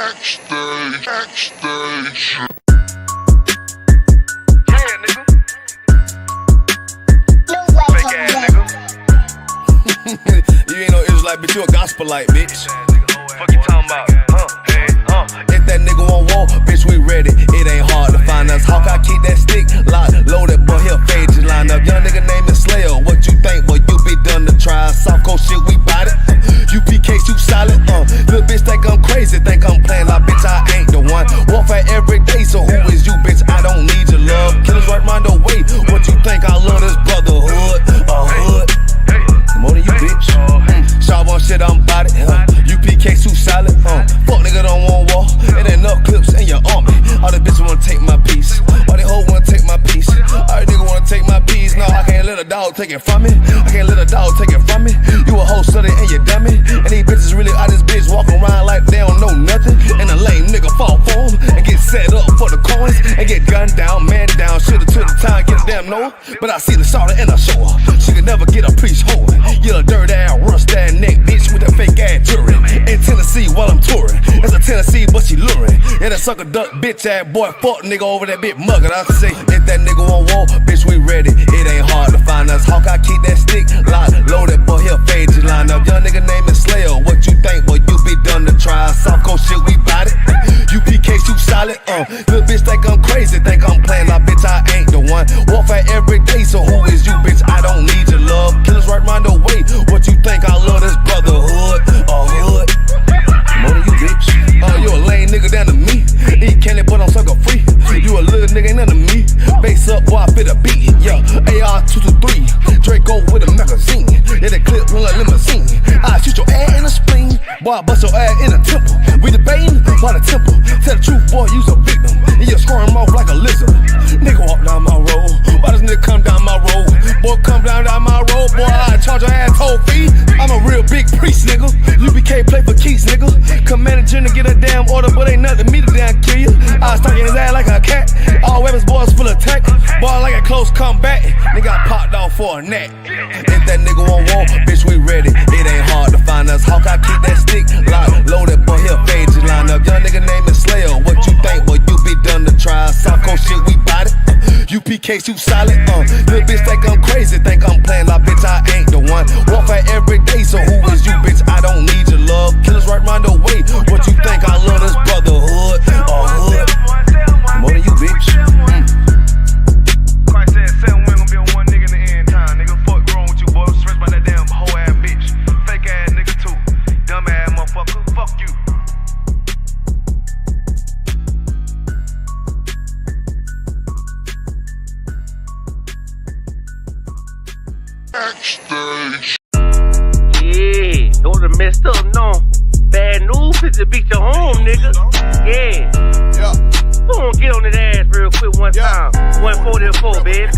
Backstage. Yeah, nigga. Fake ass nigga. You ain't no Israelite, bitch, you a gospelite, bitch. Fuck you talking about? If that nigga won't walk, bitch, we ready. It ain't hard to find us. Hawk, I keep that stick locked, loaded, boy, he'll fade you line up. Young nigga named Slayer, what you think, boy, you be done to try. Soft cold shit, we bout it. UPK, too solid, little bitch think I'm crazy, think I'm playing like bitch, I ain't the one. Warfare every day, so who is you, bitch? I don't need your love. Killers right round the way, what you think? I love this brotherhood, hood. More than you, bitch. Sharp on shit, I'm bout it. UPK too solid. Fuck nigga don't want war. It ain't enough clips in your army. All the bitches wanna take my piece. All they hoes wanna take my piece. All the niggas wanna take my piece. No, I can't let a dog take it from me. I can't let a dog take it from me. You a hoe study and you dummy. And these bitches really out this bitch walking around like they don't know nothing. And a lame nigga fall for them and get set up for the coins and get gunned down, man down. Shoulda took the time, get a damn no. But I see the solder and I show her. She could never get a priest hoe. You a dirt ass, rust ass neck bitch with a fake ass jury. In Tennessee while I'm touring. That's a Tennessee, but she luring. And that sucker duck bitch ass boy, fuck nigga over that bitch muggin'. I say, if that nigga won't walk, bitch, we ready. It ain't hard to find us. Hawk, I keep that stick locked, loaded, boy, he'll fade you line up. Young nigga name is Slayer, what you think, boy, you be done to try. Soft cold shit, we bout it. UPK too solid, little bitch think I'm crazy, think I'm playing like bitch, I ain't the one. Warfare every day, so who is you, bitch? I don't need your love. Killers right round the way, what you think? I love this brotherhood, hood. More than you, bitch. You a lame nigga down to me. Eat candy, but I'm sucker free. You a little nigga, ain't none of me. Base up, boy, I fit a beat. Yeah, AR-223. Draco with a magazine. Yeah, that clip run like limousine. I shoot your ass in the spleen. Boy, I bust your ass in the temple. We debating by the temple. Tell the truth, boy, you's a victim. And you're scoring off like a lizard. Nigga walk down my road. Why does nigga come down my road? Boy, come down my road. Boy, I charge your ass toll fee. I'm a real big priest, nigga. UBK play for keys, nigga. Command a general get a damn order, but ain't nothing me to damn kill you. I was stalking his ass like a cat. All weapons, boys full of tech. Boy, like a close combat. Nigga, I popped off for a neck. If that nigga won't walk, bitch, we ready. It ain't hard to find us. Hawk, I keep that stick locked, loaded, boy, he'll fade you line up. Young nigga name is Slayer, what you think, boy, you be done to try. Soft cold shit, we bout it. UPK too solid, little bitch think I'm crazy, think I'm playing like bitch, I ain't the one. Warfare every day, so who is you, bitch? I don't need your love. Killers right round the way, what you think? I love this brotherhood, hood. More than you, bitch. Christ said 7 we ain't gonna be on one nigga in the end time, nigga. Fuck wrong with you, boy. Stressed by that damn hoe ass bitch. Fake ass nigga too. Dumb ass motherfucker. Fuck you. Backstage. Yeah, those are messed up, no. Bad news is to beat your home, nigga. Yeah. Go on, get on that ass real quick one time. 144, baby.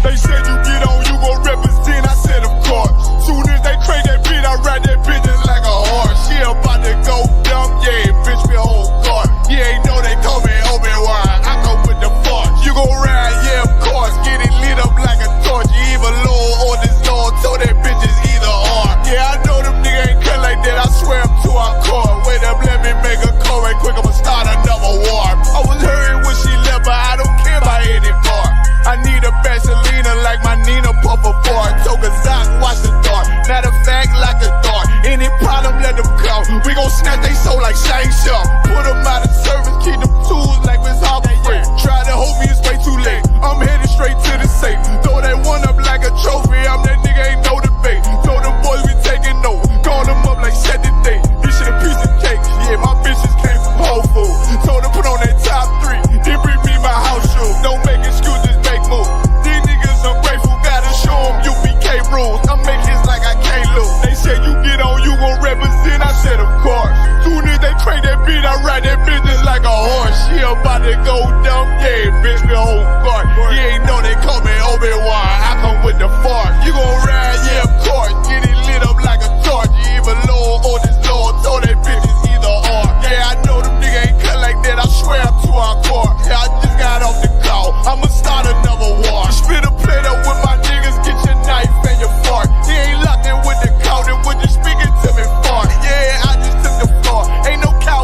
They said you get on, you gon' represent, I said of course. Soon as they crank that beat, I ride that bitch just like a horse. She about to go dumb, yeah, bitch, me whole car. You ain't know they call me Obi-Wan, I come with the force. You gon' ride, yeah, of course, get it lit up like a torch. You even low on this law, so that bitch is either or. Yeah, I know them niggas ain't cut like that, I swear I'm to our core. Wait up, let me make a call right quick, I'ma start another war. I was hurrying when she left, but I don't care about any part. I need a Vaseline like my Nina Puffer bar. Took a Zoc, watch the dark. Matter of fact, like a dart. Any problem, let them come. We gon' snatch they soul like Shang Tsung. Put them out of service, keep them tools like Miss Harper Free. Try to hold me, it's way too late. I'm headed straight to the safe. Throw that one up like a trophy. I'm that nigga, ain't no debate. Told them boys we taking note. Call them up like set the date. This shit a piece of cake. Yeah, my bitches came from Whole Foods. Told them put on that top 3. Then bring me my house shoes. Don't make excuses, make moves. These niggas ungrateful, gotta show them UPK rules. I'm making hits like I can't lose. They said you get on, you gon' represent, I said of course. Soon as they crank that beat, I ride that bitch just like a horse. She about to go dumb, yeah, bitch, me whole guard. You ain't know they call me Obi-Wan, I come with the fart. You gon' ride, yeah, of course. Get it lit up like a torch. You even low on this law, so that bitch is either or. Yeah, I know them niggas ain't cut like that, I swear I'm to our core. Yeah, I just got off the call, I'ma start another war. Spit a plate up with my niggas, get your knife and your fart. He ain't locked in with the counter, when you speaking to me fart. Yeah, I just took the floor, ain't no couch.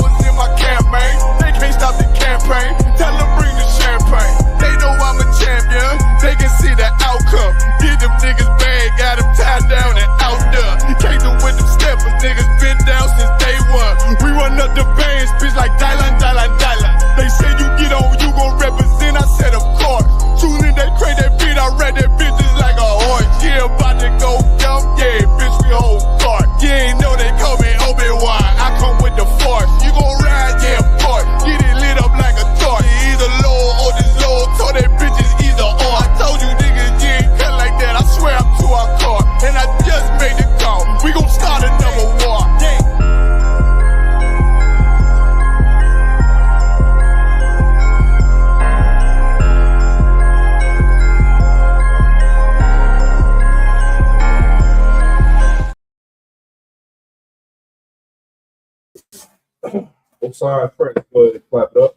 It's on press. Go ahead and clap it up.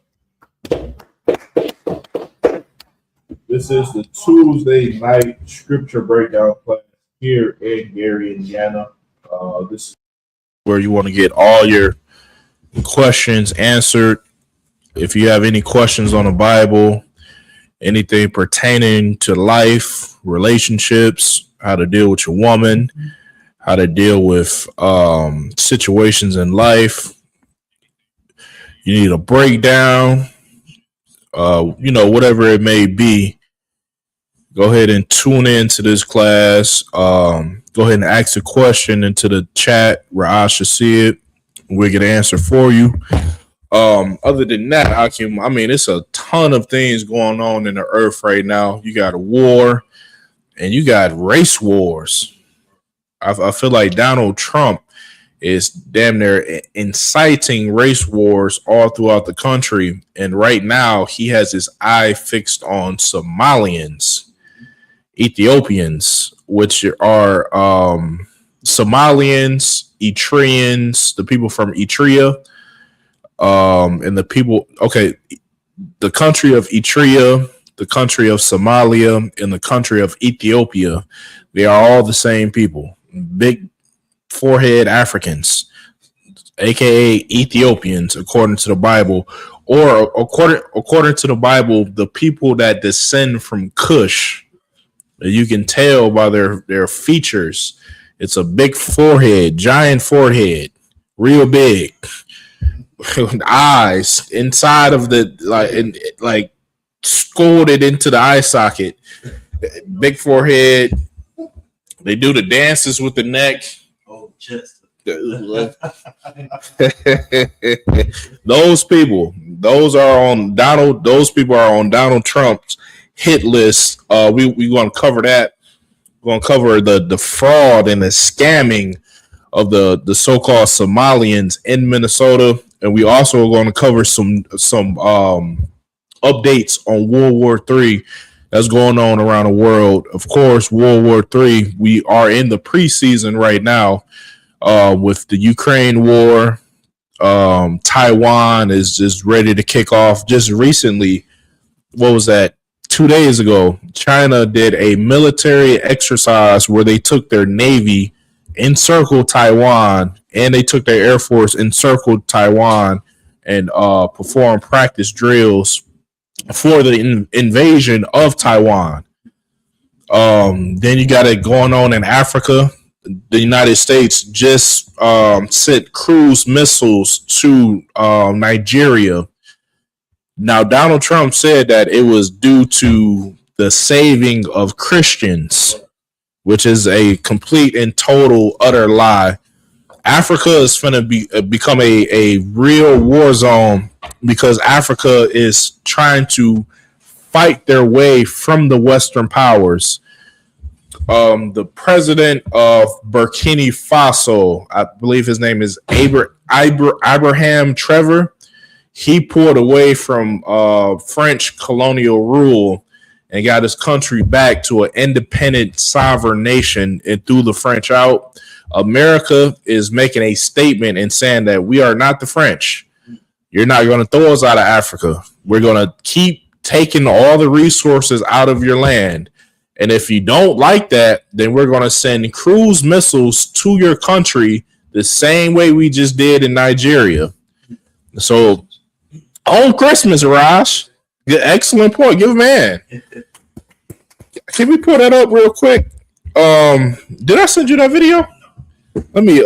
This is the Tuesday night scripture breakdown class here in Gary, Indiana. This is where you want to get all your questions answered. If you have any questions on the Bible, anything pertaining to life, relationships, how to deal with your woman, how to deal with situations in life, you need a breakdown, whatever it may be, go ahead and tune in to this class. Go ahead and ask a question into the chat where I should see it. We'll get an answer for you. Other than that, it's a ton of things going on in the earth right now. You got a war and you got race wars. I feel like Donald Trump is damn near inciting race wars all throughout the country. And right now he has his eye fixed on Somalians, Ethiopians, which are Somalians, Eritreans, the people from Eritrea, and the people, the country of Eritrea, the country of Somalia, and the country of Ethiopia. They are all the same people. Big forehead Africans, aka Ethiopians, according to the Bible, or according to the Bible, the people that descend from Cush. You can tell by their features. It's a big forehead, giant forehead, real big, eyes inside of the like scolded into the eye socket. Big forehead. They do the dances with the neck. Oh, just those people. Those people are on Donald Trump's hit list. We going to cover that. We're going to cover the fraud and the scamming of the so-called Somalians in Minnesota, and we also are going to cover some updates on World War III that's going on around the world. Of course, World War III, we are in the preseason right now with the Ukraine war. Taiwan is just ready to kick off. Just recently, what was that? 2 days ago, China did a military exercise where they took their Navy, encircled Taiwan, and they took their Air Force, encircled Taiwan, and performed practice drills for the invasion of Taiwan. Then you got it going on in Africa. The United States just sent cruise missiles to Nigeria. Now, Donald Trump said that it was due to the saving of Christians, which is a complete and total utter lie. Africa is going to become a real war zone because Africa is trying to fight their way from the Western powers. The president of Burkina Faso, I believe his name is Abraham Trevor, he pulled away from French colonial rule and got his country back to an independent, sovereign nation and threw the French out. America is making a statement and saying that we are not the French. You're not going to throw us out of Africa. We're going to keep taking all the resources out of your land. And if you don't like that, then we're going to send cruise missiles to your country the same way we just did in Nigeria. So on Christmas, Raj, excellent point. Give a man. Can we pull that up real quick? Did I send you that video? Let me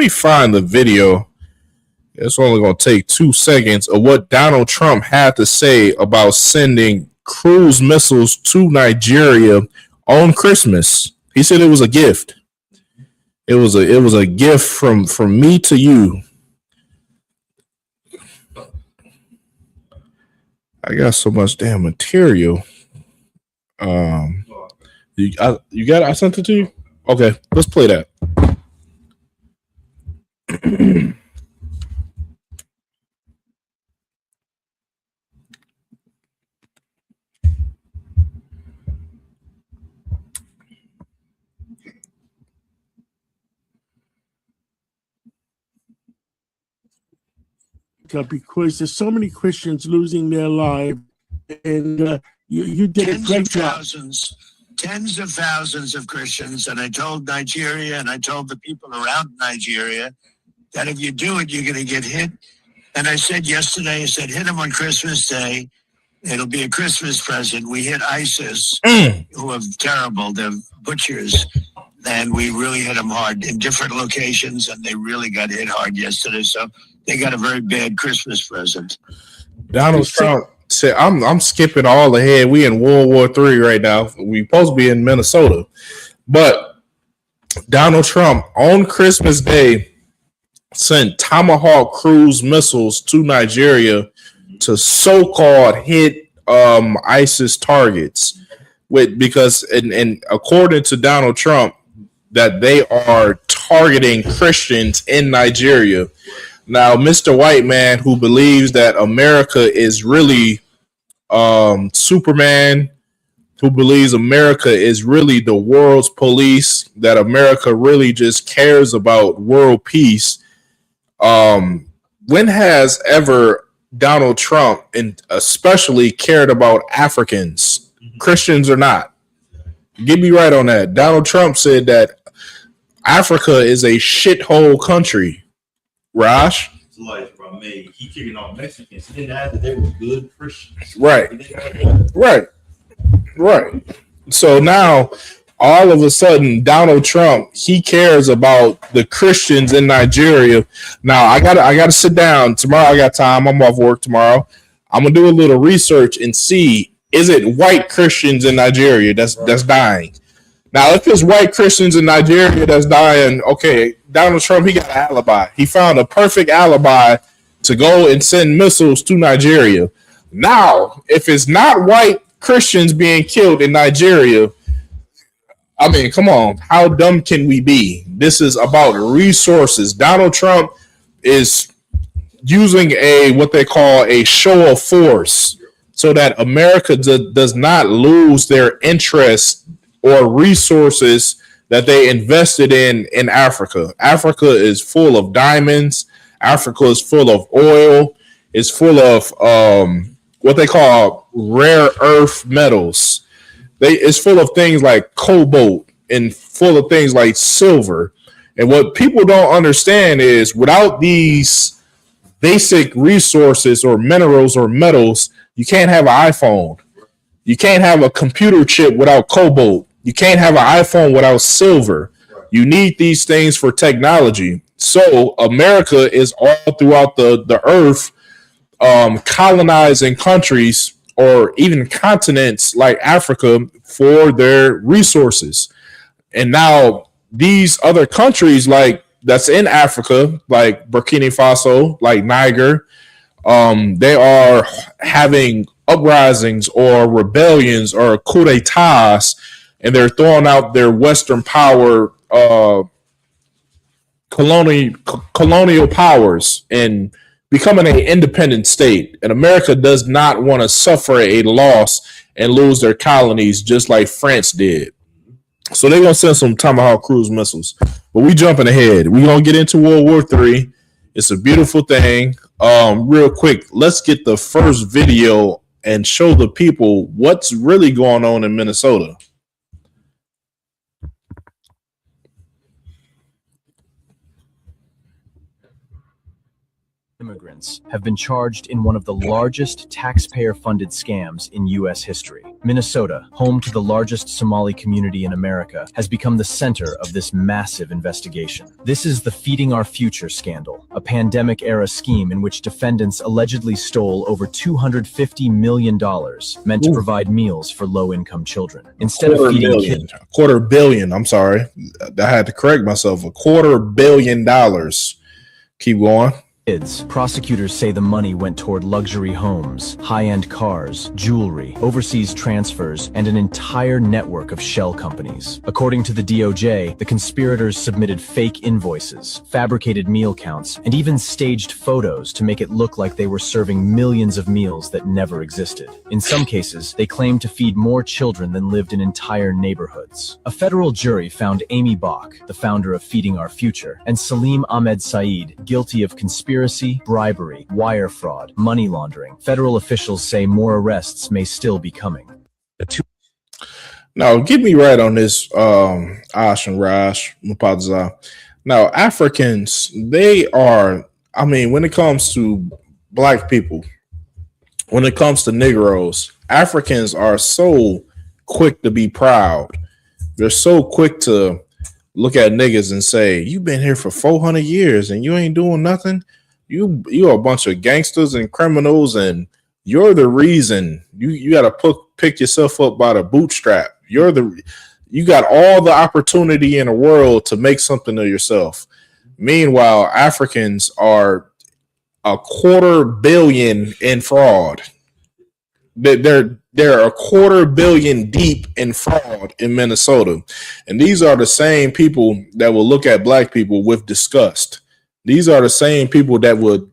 find the video. It's only going to take 2 seconds of what Donald Trump had to say about sending cruise missiles to Nigeria on Christmas. He said it was a gift. It was a gift from me to you. I got so much damn material. You got it? I sent it to you? Okay, let's play that. because there's so many Christians losing their lives, and you did a great job. Tens of thousands of Christians, and I told Nigeria and I told the people around Nigeria that if you do it, you're going to get hit. And I said yesterday, I said, hit them on Christmas Day. It'll be a Christmas present. We hit ISIS, who are terrible. They're butchers. And we really hit them hard in different locations, and they really got hit hard yesterday. So they got a very bad Christmas present. Donald Trump said, I'm skipping all ahead. We in World War III right now. We supposed to be in Minnesota. But Donald Trump on Christmas Day sent Tomahawk cruise missiles to Nigeria to so-called hit ISIS targets. Because according to Donald Trump, that they are targeting Christians in Nigeria. Now, Mr. White Man, who believes that America is really Superman, who believes America is really the world's police, that America really just cares about world peace. When has ever Donald Trump, and especially, cared about Africans, Christians or not? Get me right on that. Donald Trump said that Africa is a shithole country. Raj? Life, bro. He kicking off Mexicans. He didn't have that they were good Christians. Right. So now, all of a sudden, Donald Trump, he cares about the Christians in Nigeria. Now, I gotta sit down tomorrow. I got time. I'm off work tomorrow. I'm gonna do a little research and see, is it white Christians in Nigeria that's dying? Now, if it's white Christians in Nigeria that's dying, okay, Donald Trump, he got an alibi. He found a perfect alibi to go and send missiles to Nigeria. Now, if it's not white Christians being killed in Nigeria, I mean, come on, how dumb can we be? This is about resources. Donald Trump is using what they call a show of force so that America does not lose their interest or resources that they invested in Africa. Africa is full of diamonds. Africa is full of oil. It's full of what they call rare earth metals. It's full of things like cobalt and full of things like silver. And what people don't understand is without these basic resources or minerals or metals, you can't have an iPhone. You can't have a computer chip without cobalt. You can't have an iPhone without silver. You need these things for technology. So America is all throughout the earth colonizing countries or even continents like Africa for their resources. And now these other countries like that's in Africa, like Burkina Faso, like Niger, they are having uprisings or rebellions or coup d'etats, and they're throwing out their Western power, colonial powers, and becoming an independent state. And America does not want to suffer a loss and lose their colonies just like France did. So they're going to send some Tomahawk cruise missiles. But we jumping ahead. We're going to get into World War III. It's a beautiful thing. Real quick, let's get the first video and show the people what's really going on in Minnesota. Immigrants have been charged in one of the largest taxpayer-funded scams in U.S. history. Minnesota, home to the largest Somali community in America, has become the center of this massive investigation. This is the Feeding Our Future scandal, a pandemic-era scheme in which defendants allegedly stole over $250 million meant to provide meals for low-income children. Instead of feeding kids, $250 million. I'm sorry, I had to correct myself. $250 million. Keep going. Prosecutors say the money went toward luxury homes, high-end cars, jewelry, overseas transfers, and an entire network of shell companies. According to the DOJ, the conspirators submitted fake invoices, fabricated meal counts, and even staged photos to make it look like they were serving millions of meals that never existed. In some cases, they claimed to feed more children than lived in entire neighborhoods. A federal jury found Amy Bach, the founder of Feeding Our Future, and Salim Ahmed Saeed guilty of conspiracy conspiracy, bribery, wire fraud, money laundering. Federal officials say more arrests may still be coming. Now, get me right on this, Ash and Raj Mupadza. Now, Africans, they are, I mean, when it comes to black people, when it comes to Negroes, Africans are so quick to be proud. They're so quick to look at niggas and say, "You've been here for 400 years and you ain't doing nothing. You're a bunch of gangsters and criminals, and you're the reason. You got to pick yourself up by the bootstrap. You got all the opportunity in the world to make something of yourself." Meanwhile, Africans are $250 million in fraud. They're $250 million deep in fraud in Minnesota. And these are the same people that will look at black people with disgust. These are the same people that would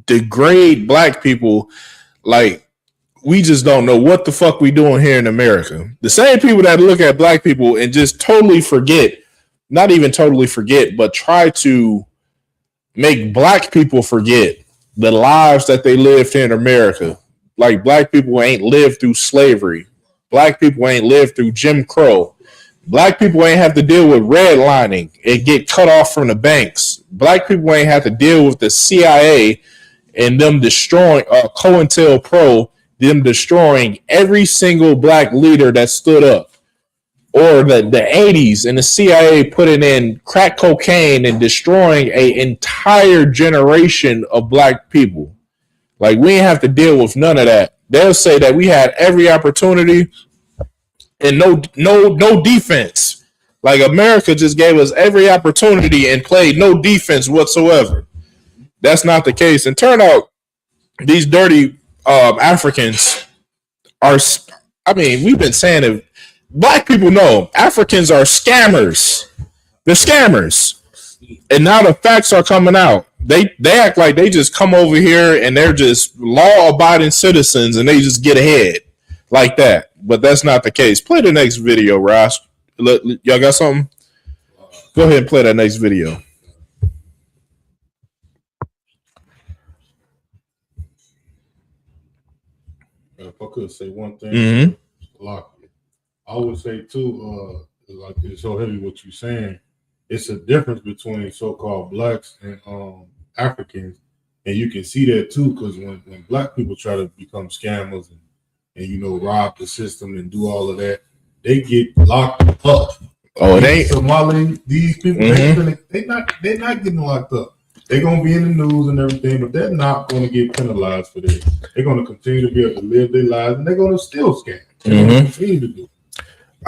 degrade black people like we just don't know what the fuck we doing here in America. The same people that look at black people and just totally forget, not even totally forget, but try to make black people forget the lives that they lived here in America. Like black people ain't lived through slavery. Black people ain't lived through Jim Crow. Black people ain't have to deal with redlining and get cut off from the banks. Black people ain't have to deal with the CIA and them destroying COINTELPRO, them destroying every single black leader that stood up. Or the 80s and the CIA putting in crack cocaine and destroying an entire generation of black people. Like, we ain't have to deal with none of that. They'll say that we had every opportunity and no defense. Like, America just gave us every opportunity and played no defense whatsoever. That's not the case. And turn out these dirty Africans are, I mean, we've been saying it. Black people know Africans are scammers. They're scammers. And now the facts are coming out. They act like they just come over here and they're just law-abiding citizens and they just get ahead like that. But that's not the case. Play the next video, Ross. Y'all got something? Go ahead and play that next video. If I could say one thing, I would say too, like it's so heavy what you're saying. It's a difference between so-called blacks and Africans, and you can see that too because when black people try to become scammers and you know rob the system and do all of that, they get locked up. Oh, it ain't Somali. These people, they're not getting locked up. They're gonna be in the news and everything, but they're not gonna get penalized for this. They're gonna continue to be able to live their lives, and they're gonna still scam. They're gonna continue to do it.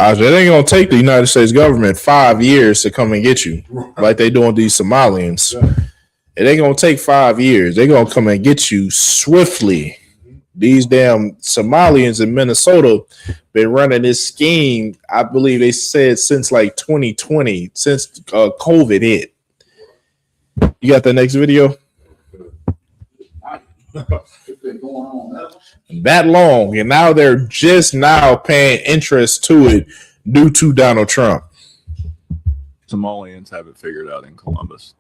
It ain't gonna take the United States government 5 years to come and get you, like they doing these Somalians. Yeah. It ain't gonna take 5 years. They're gonna come and get you swiftly. These damn Somalians in Minnesota been running this scheme. I believe they said since like 2020, since COVID hit. You got the next video? That long, and now they're just now paying interest to it due to Donald Trump. Somalians have it figured out in Columbus.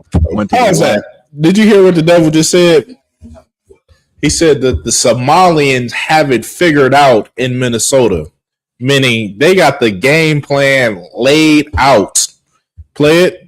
How's that? Did you hear what the devil just said? He said that the Somalians have it figured out in Minnesota, meaning they got the game plan laid out. Play it.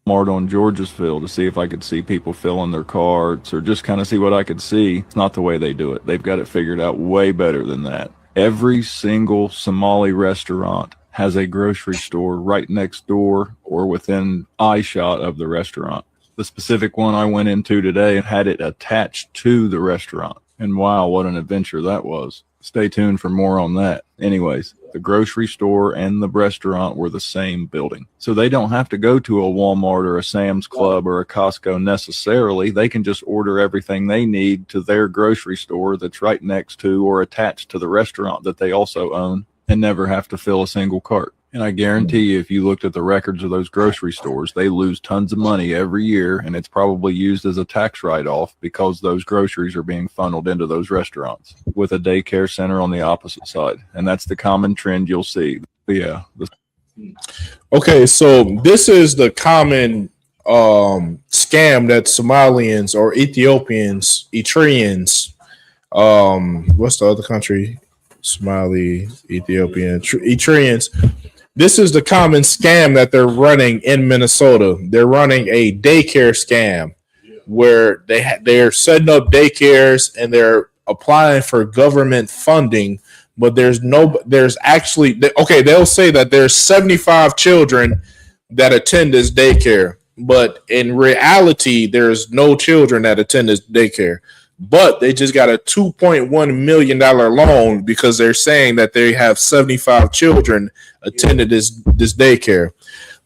Mart on Georgesville to see if I could see people filling their carts or just kind of see what I could see. It's not the way they do it. They've got it figured out way better than that. Every single Somali restaurant has a grocery store right next door or within eyeshot of the restaurant. The specific one I went into today had it attached to the restaurant. And wow, what an adventure that was. Stay tuned for more on that. Anyways, the grocery store and the restaurant were the same building. So they don't have to go to a Walmart or a Sam's Club or a Costco necessarily. They can just order everything they need to their grocery store that's right next to or attached to the restaurant that they also own and never have to fill a single cart. And I guarantee you, if you looked at the records of those grocery stores, they lose tons of money every year, and it's probably used as a tax write-off because those groceries are being funneled into those restaurants with a daycare center on the opposite side. And that's the common trend you'll see. But yeah. Okay, so this is the common scam that Somalians or Ethiopians, Eritreans, what's the other country? Somali, Ethiopian, Eritreans. This is the common scam that they're running in Minnesota. They're running a daycare scam where they're setting up daycares and they're applying for government funding, but there's actually okay, they'll say that there's 75 children that attend this daycare, but in reality there's no children that attend this daycare. But they just got a $2.1 million loan because they're saying that they have 75 children attended this daycare.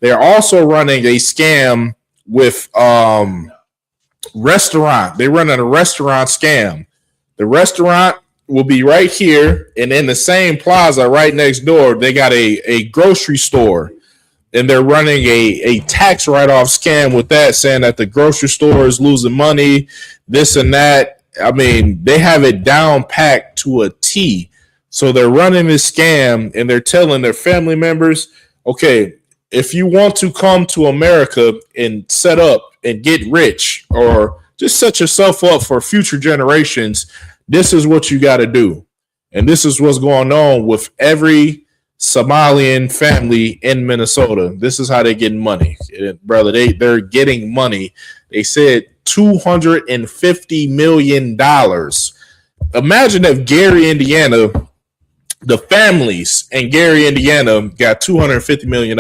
They're also running a scam with restaurant. They're running a restaurant scam. The restaurant will be right here, and in the same plaza right next door, they got a grocery store. And they're running a tax write-off scam with that, saying that the grocery store is losing money, this and that. I mean, they have it down packed to a T. So they're running this scam and they're telling their family members, okay, if you want to come to America and set up and get rich or just set yourself up for future generations, this is what you got to do. And this is what's going on with every Somalian family in Minnesota. This is how they get money. Brother, they're getting money. They said $250 million. Imagine if Gary, Indiana, the families in Gary, Indiana got $250 million.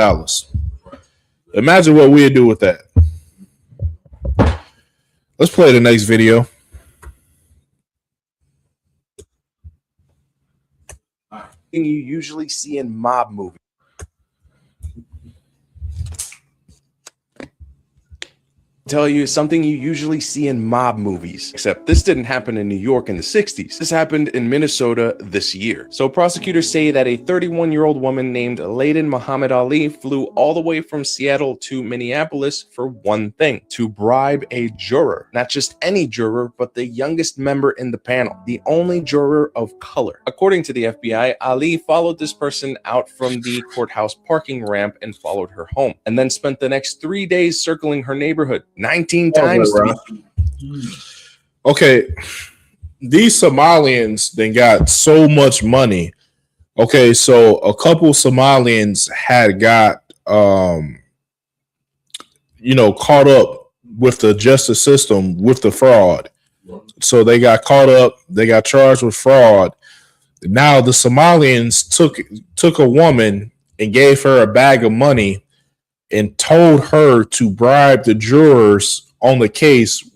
Imagine what we'd do with that. Let's play the next video. You usually see in mob movies. Tell you something you usually see in mob movies, except this didn't happen in New York in the 60s. This happened in Minnesota this year. So prosecutors say that a 31-year-old woman named Layden Muhammad Ali flew all the way from Seattle to Minneapolis for one thing: to bribe a juror. Not just any juror, but the youngest member in the panel, the only juror of color. According to the FBI, Ali followed this person out from the courthouse parking ramp and followed her home, and then spent the next 3 days circling her neighborhood. 19 times. Okay, these Somalians then got so much money. Okay, so a couple Somalians had got caught up with the justice system with the fraud. So they got caught up, they got charged with fraud. Now the Somalians took a woman and gave her a bag of money and told her to bribe the jurors on the case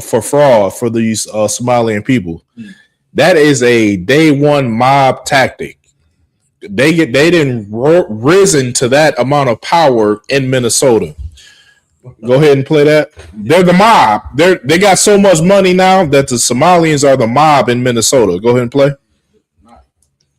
for fraud for these Somalian people. That is a day one mob tactic. They didn't risen to that amount of power in Minnesota. Go ahead and play that. They're the mob. They got so much money now that the Somalians are the mob in Minnesota. Go ahead and play.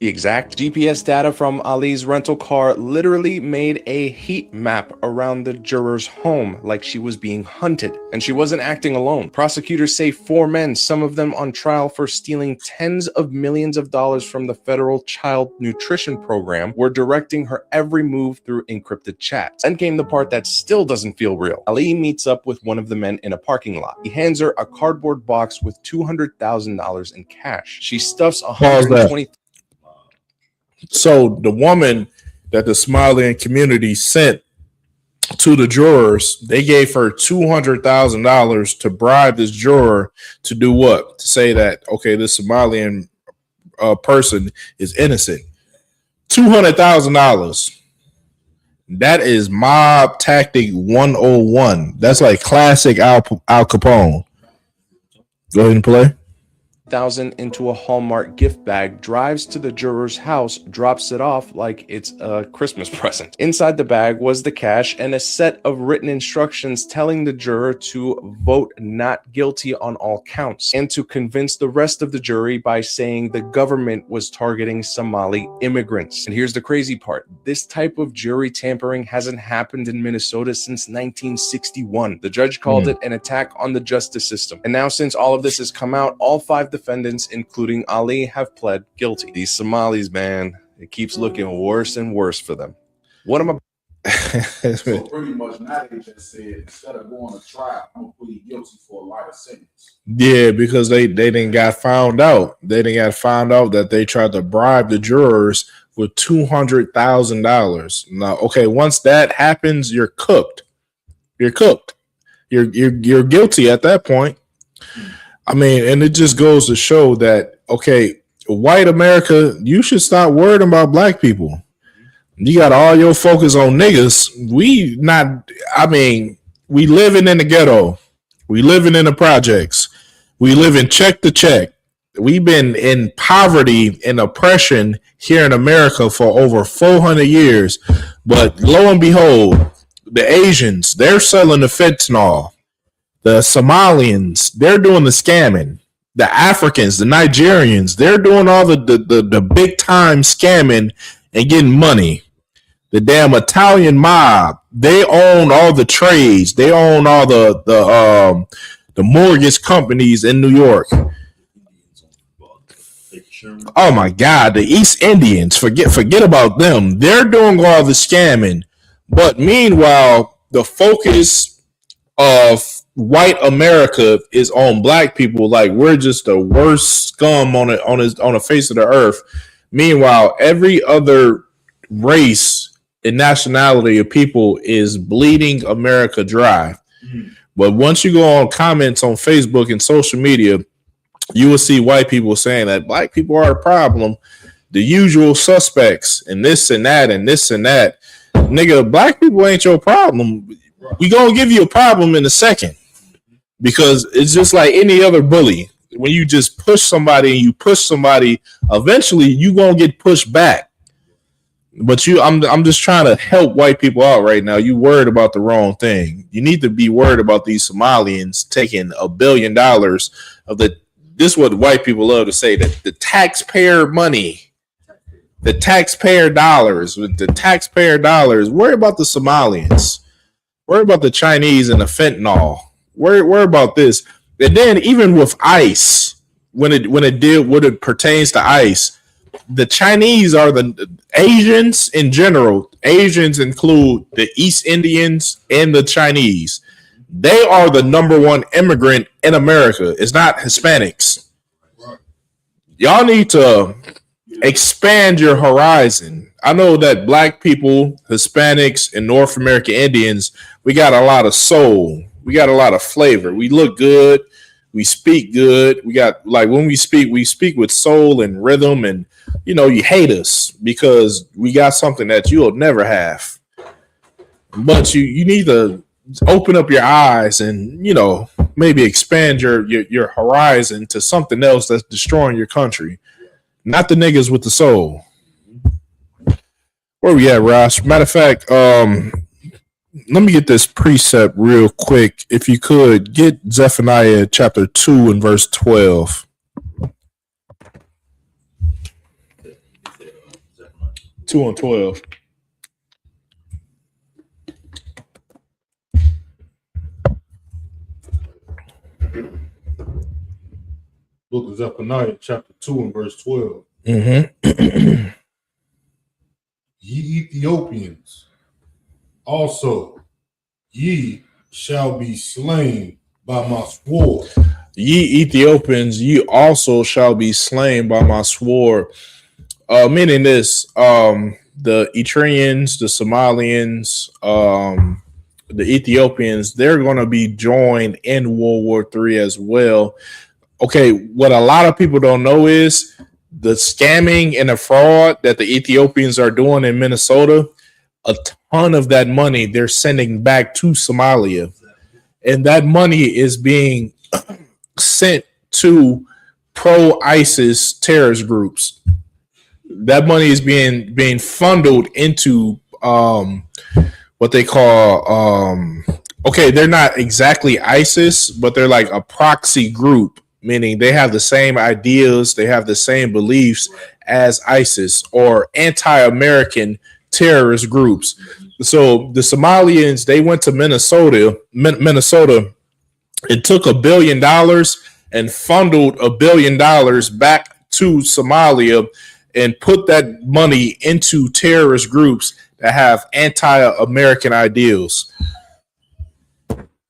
The exact GPS data from Ali's rental car literally made a heat map around the juror's home, like she was being hunted. And she wasn't acting alone. Prosecutors say 4 men, some of them on trial for stealing tens of millions of dollars from the federal child nutrition program, were directing her every move through encrypted chats. Then came the part that still doesn't feel real. Ali meets up with one of the men in a parking lot. He hands her a cardboard box with $200,000 in cash. She stuffs $120,000. So the woman that the Somalian community sent to the jurors, they gave her $200,000 to bribe this juror to do what? To say that, okay, this Somalian person is innocent. $200,000. That is mob tactic 101. That's like classic Al Capone. Go ahead and play. Into a Hallmark gift bag, drives to the juror's house, drops it off like it's a Christmas present. Inside the bag was the cash and a set of written instructions telling the juror to vote not guilty on all counts, and to convince the rest of the jury by saying the government was targeting Somali immigrants. And here's the crazy part. This type of jury tampering hasn't happened in Minnesota since 1961. The judge called it an attack on the justice system. And now, since all of this has come out, all 5 defendants, including Ali, have pled guilty. These Somalis, man, it keeps looking worse and worse for them. What am I? So pretty much now they just said instead of going to trial, I'm gonna plead guilty for a lighter sentence. Yeah, because they didn't got found out. They didn't got found out that they tried to bribe the jurors with $200,000. Now, okay, once that happens, you're cooked. You're cooked. You're guilty at that point. I mean, and it just goes to show that, okay, white America, you should stop worrying about black people. You got all your focus on niggas. We living in the ghetto. We living in the projects. We live in check to check. We've been in poverty and oppression here in America for over 400 years. But lo and behold, the Asians, they're selling the fentanyl. The Somalians, they're doing the scamming. The Africans, the Nigerians, they're doing all the big time scamming and getting money. The damn Italian mob, they own all the trades. They own all the mortgage companies in New York. Oh my God, the East Indians, forget about them. They're doing all the scamming. But meanwhile, the focus of white America is on black people. Like, we're just the worst scum on the face of the earth. Meanwhile, every other race and nationality of people is bleeding America dry. But once you go on comments on Facebook and social media, you will see white people saying that black people are a problem, the usual suspects, and this and that and this and that. Nigga, black people ain't your problem. We gonna give you a problem in a second, because it's just like any other bully. When you just push somebody and you push somebody, eventually you gonna get pushed back. But I'm just trying to help white people out right now. You worried about the wrong thing. You need to be worried about these Somalians taking $1 billion of the. This is what white people love to say, that the taxpayer money, the taxpayer dollars, Worry about the Somalians. Worry about the Chinese and the fentanyl. Worry about this. And then even with ICE, when it pertains to ICE, the Chinese are the Asians in general. Asians include the East Indians and the Chinese. They are the number one immigrant in America. It's not Hispanics. Y'all need to expand your horizon. I know that black people, Hispanics, and North American Indians, we got a lot of soul. We got a lot of flavor. We look good. We speak good. We got, like, when we speak with soul and rhythm, and you hate us because we got something that you'll never have. But you need to open up your eyes and maybe expand your horizon to something else that's destroying your country. Not the niggas with the soul. Where we at, Ross? Matter of fact, let me get this precept real quick. If you could, get Zephaniah chapter 2 and verse 12. 2 and 12. Book of Zephaniah chapter 2 and verse 12. Mm-hmm. Ye Ethiopians, also ye shall be slain by my sword. Ye Ethiopians, ye also shall be slain by my sword. Meaning this, the Eritreans, the Somalians, the Ethiopians, they're going to be joined in World War III as well. Okay, what a lot of people don't know is the scamming and the fraud that the Ethiopians are doing in Minnesota. A ton of that money they're sending back to Somalia, and that money is being sent to pro-ISIS terrorist groups. That money is being funneled into what they call okay, they're not exactly ISIS, but they're like a proxy group, meaning they have the same ideas, they have the same beliefs as ISIS or anti-American terrorist groups. So the Somalians, they went to Minnesota and took $1 billion and funneled $1 billion back to Somalia and put that money into terrorist groups that have anti-American ideals.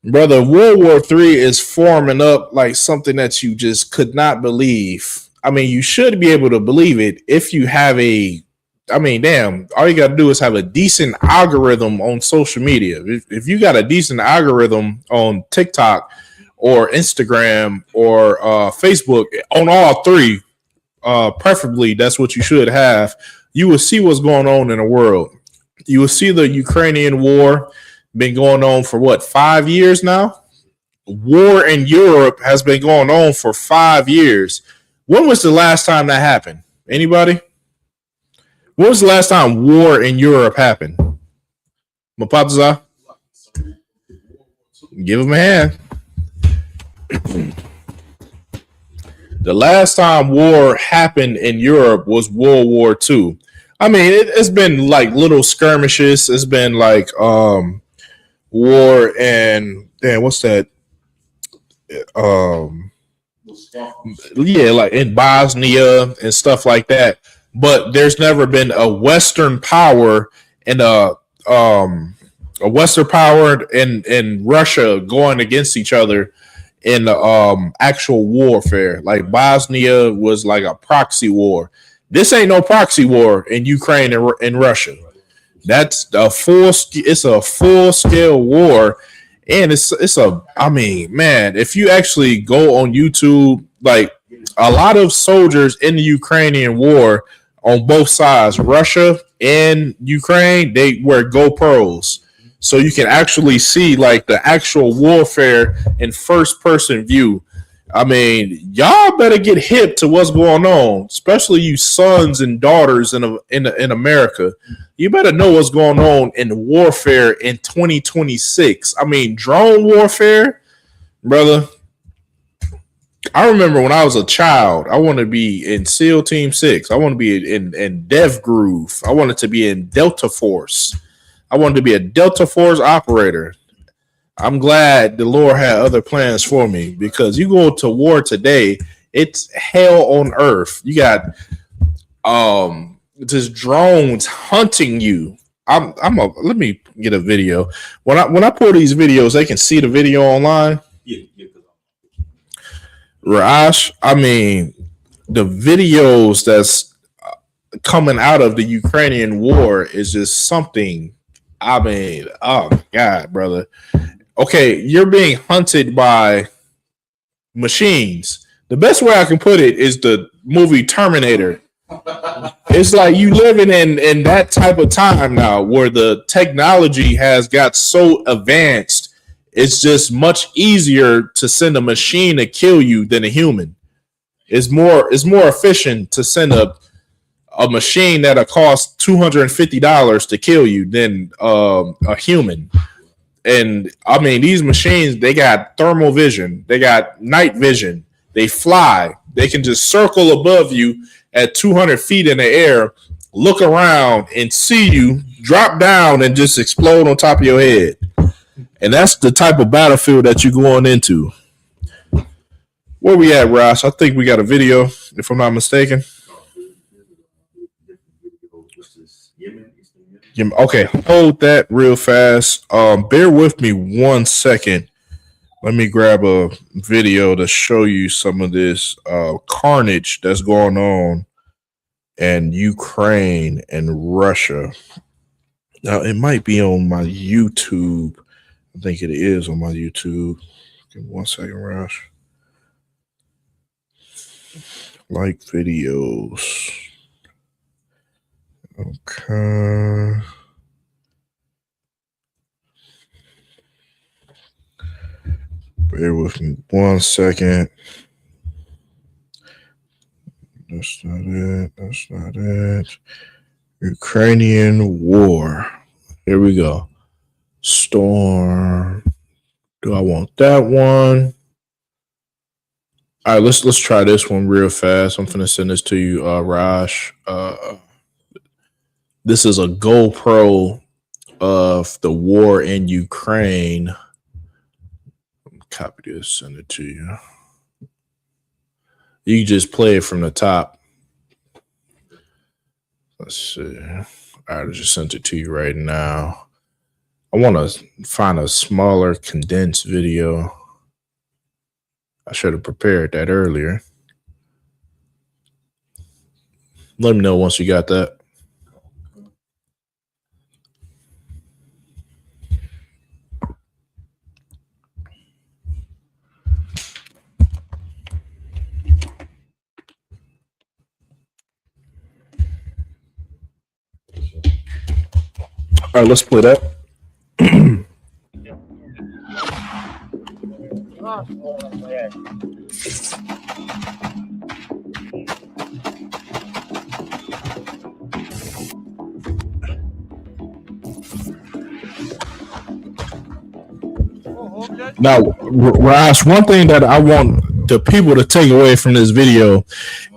Brother, World War III is forming up like something that you just could not believe. I mean, you should be able to believe it if you have damn, all you got to do is have a decent algorithm on social media. If you got a decent algorithm on TikTok or Instagram or Facebook, on all three, preferably that's what you should have, you will see what's going on in the world. You will see the Ukrainian war been going on for what, 5 years now? War in Europe has been going on for 5 years. When was the last time that happened? Anybody? When was the last time war in Europe happened? Mapataza? Give him a hand. The last time war happened in Europe was World War II. I mean, it's been like little skirmishes. It's been like war and what's that? Yeah, like in Bosnia and stuff like that. But there's never been a Western power and a Western power and Russia going against each other in actual warfare. Like Bosnia was like a proxy war. This ain't no proxy war in Ukraine and Russia. That's it's a full scale war, and I mean, man, if you actually go on YouTube, like a lot of soldiers in the Ukrainian war on both sides, Russia and Ukraine, they wear GoPros. So you can actually see like the actual warfare in first person view. I mean, y'all better get hip to what's going on, especially you sons and daughters in America. You better know what's going on in warfare in 2026. I mean, drone warfare, brother. I remember when I was a child, I wanted to be in SEAL Team 6. I wanted to be in Dev Groove. I wanted to be in Delta Force. I wanted to be a Delta Force operator. I'm glad the Lord had other plans for me, because you go to war today, it's hell on earth. You got just drones hunting you. Let me get a video. When I pull these videos, they can see the video online. Rash, I mean, the videos that's coming out of the Ukrainian war is just something. I mean, oh my God, brother. Okay, you're being hunted by machines. The best way I can put it is the movie Terminator. It's like you living in that type of time now where the technology has got so advanced. It's just much easier to send a machine to kill you than a human. It's more efficient to send a machine that'll cost $250 to kill you than a human. And I mean, these machines, they got thermal vision, they got night vision, they fly, they can just circle above you at 200 feet in the air, look around and see you, drop down and just explode on top of your head. And that's the type of battlefield that you're going into. Where we at, Ross? I think we got a video, if I'm not mistaken. Okay, hold that real fast. Bear with me 1 second. Let me grab a video to show you some of this carnage that's going on in Ukraine and Russia. Now, it might be on my YouTube. I think it is on my YouTube. Give me 1 second, Rush. Like videos. Okay. Bear with me 1 second. That's not it. That's not it. Ukrainian war. Here we go. Storm. Do I want that one? All right, let's try this one real fast. I'm finna send this to you, Raj. This is a GoPro of the war in Ukraine. Copy this, send it to you. You can just play it from the top. Let's see. I just sent it to you right now. I want to find a smaller, condensed video. I should have prepared that earlier. Let me know once you got that. All right, let's split up. Now, Ross, one thing that I want the people to take away from this video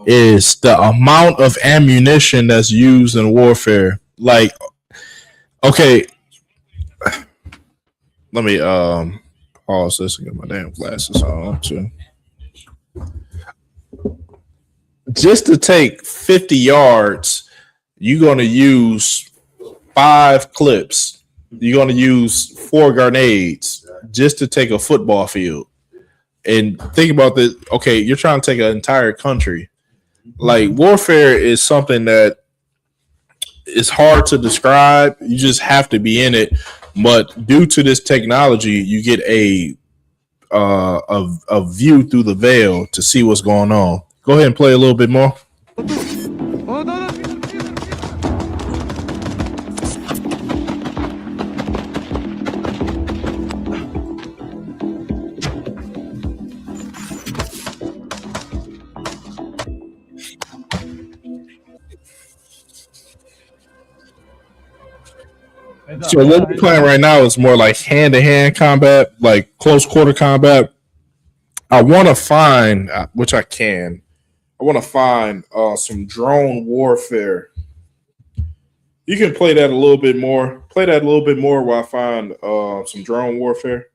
is the amount of ammunition that's used in warfare. Like, okay, let me pause this and get my damn glasses on too. Just to take 50 yards, you're going to use 5 clips. You're going to use 4 grenades just to take a football field. And think about this. Okay, you're trying to take an entire country. Like, warfare is something that is hard to describe. You just have to be in it. But due to this technology, you get a view through the veil to see what's going on. Go ahead and play a little bit more. So what we're playing right now is more like hand-to-hand combat, like close quarter combat. I want to find, which I can, I want to find some drone warfare. You can play that a little bit more. Play that a little bit more while I find some drone warfare.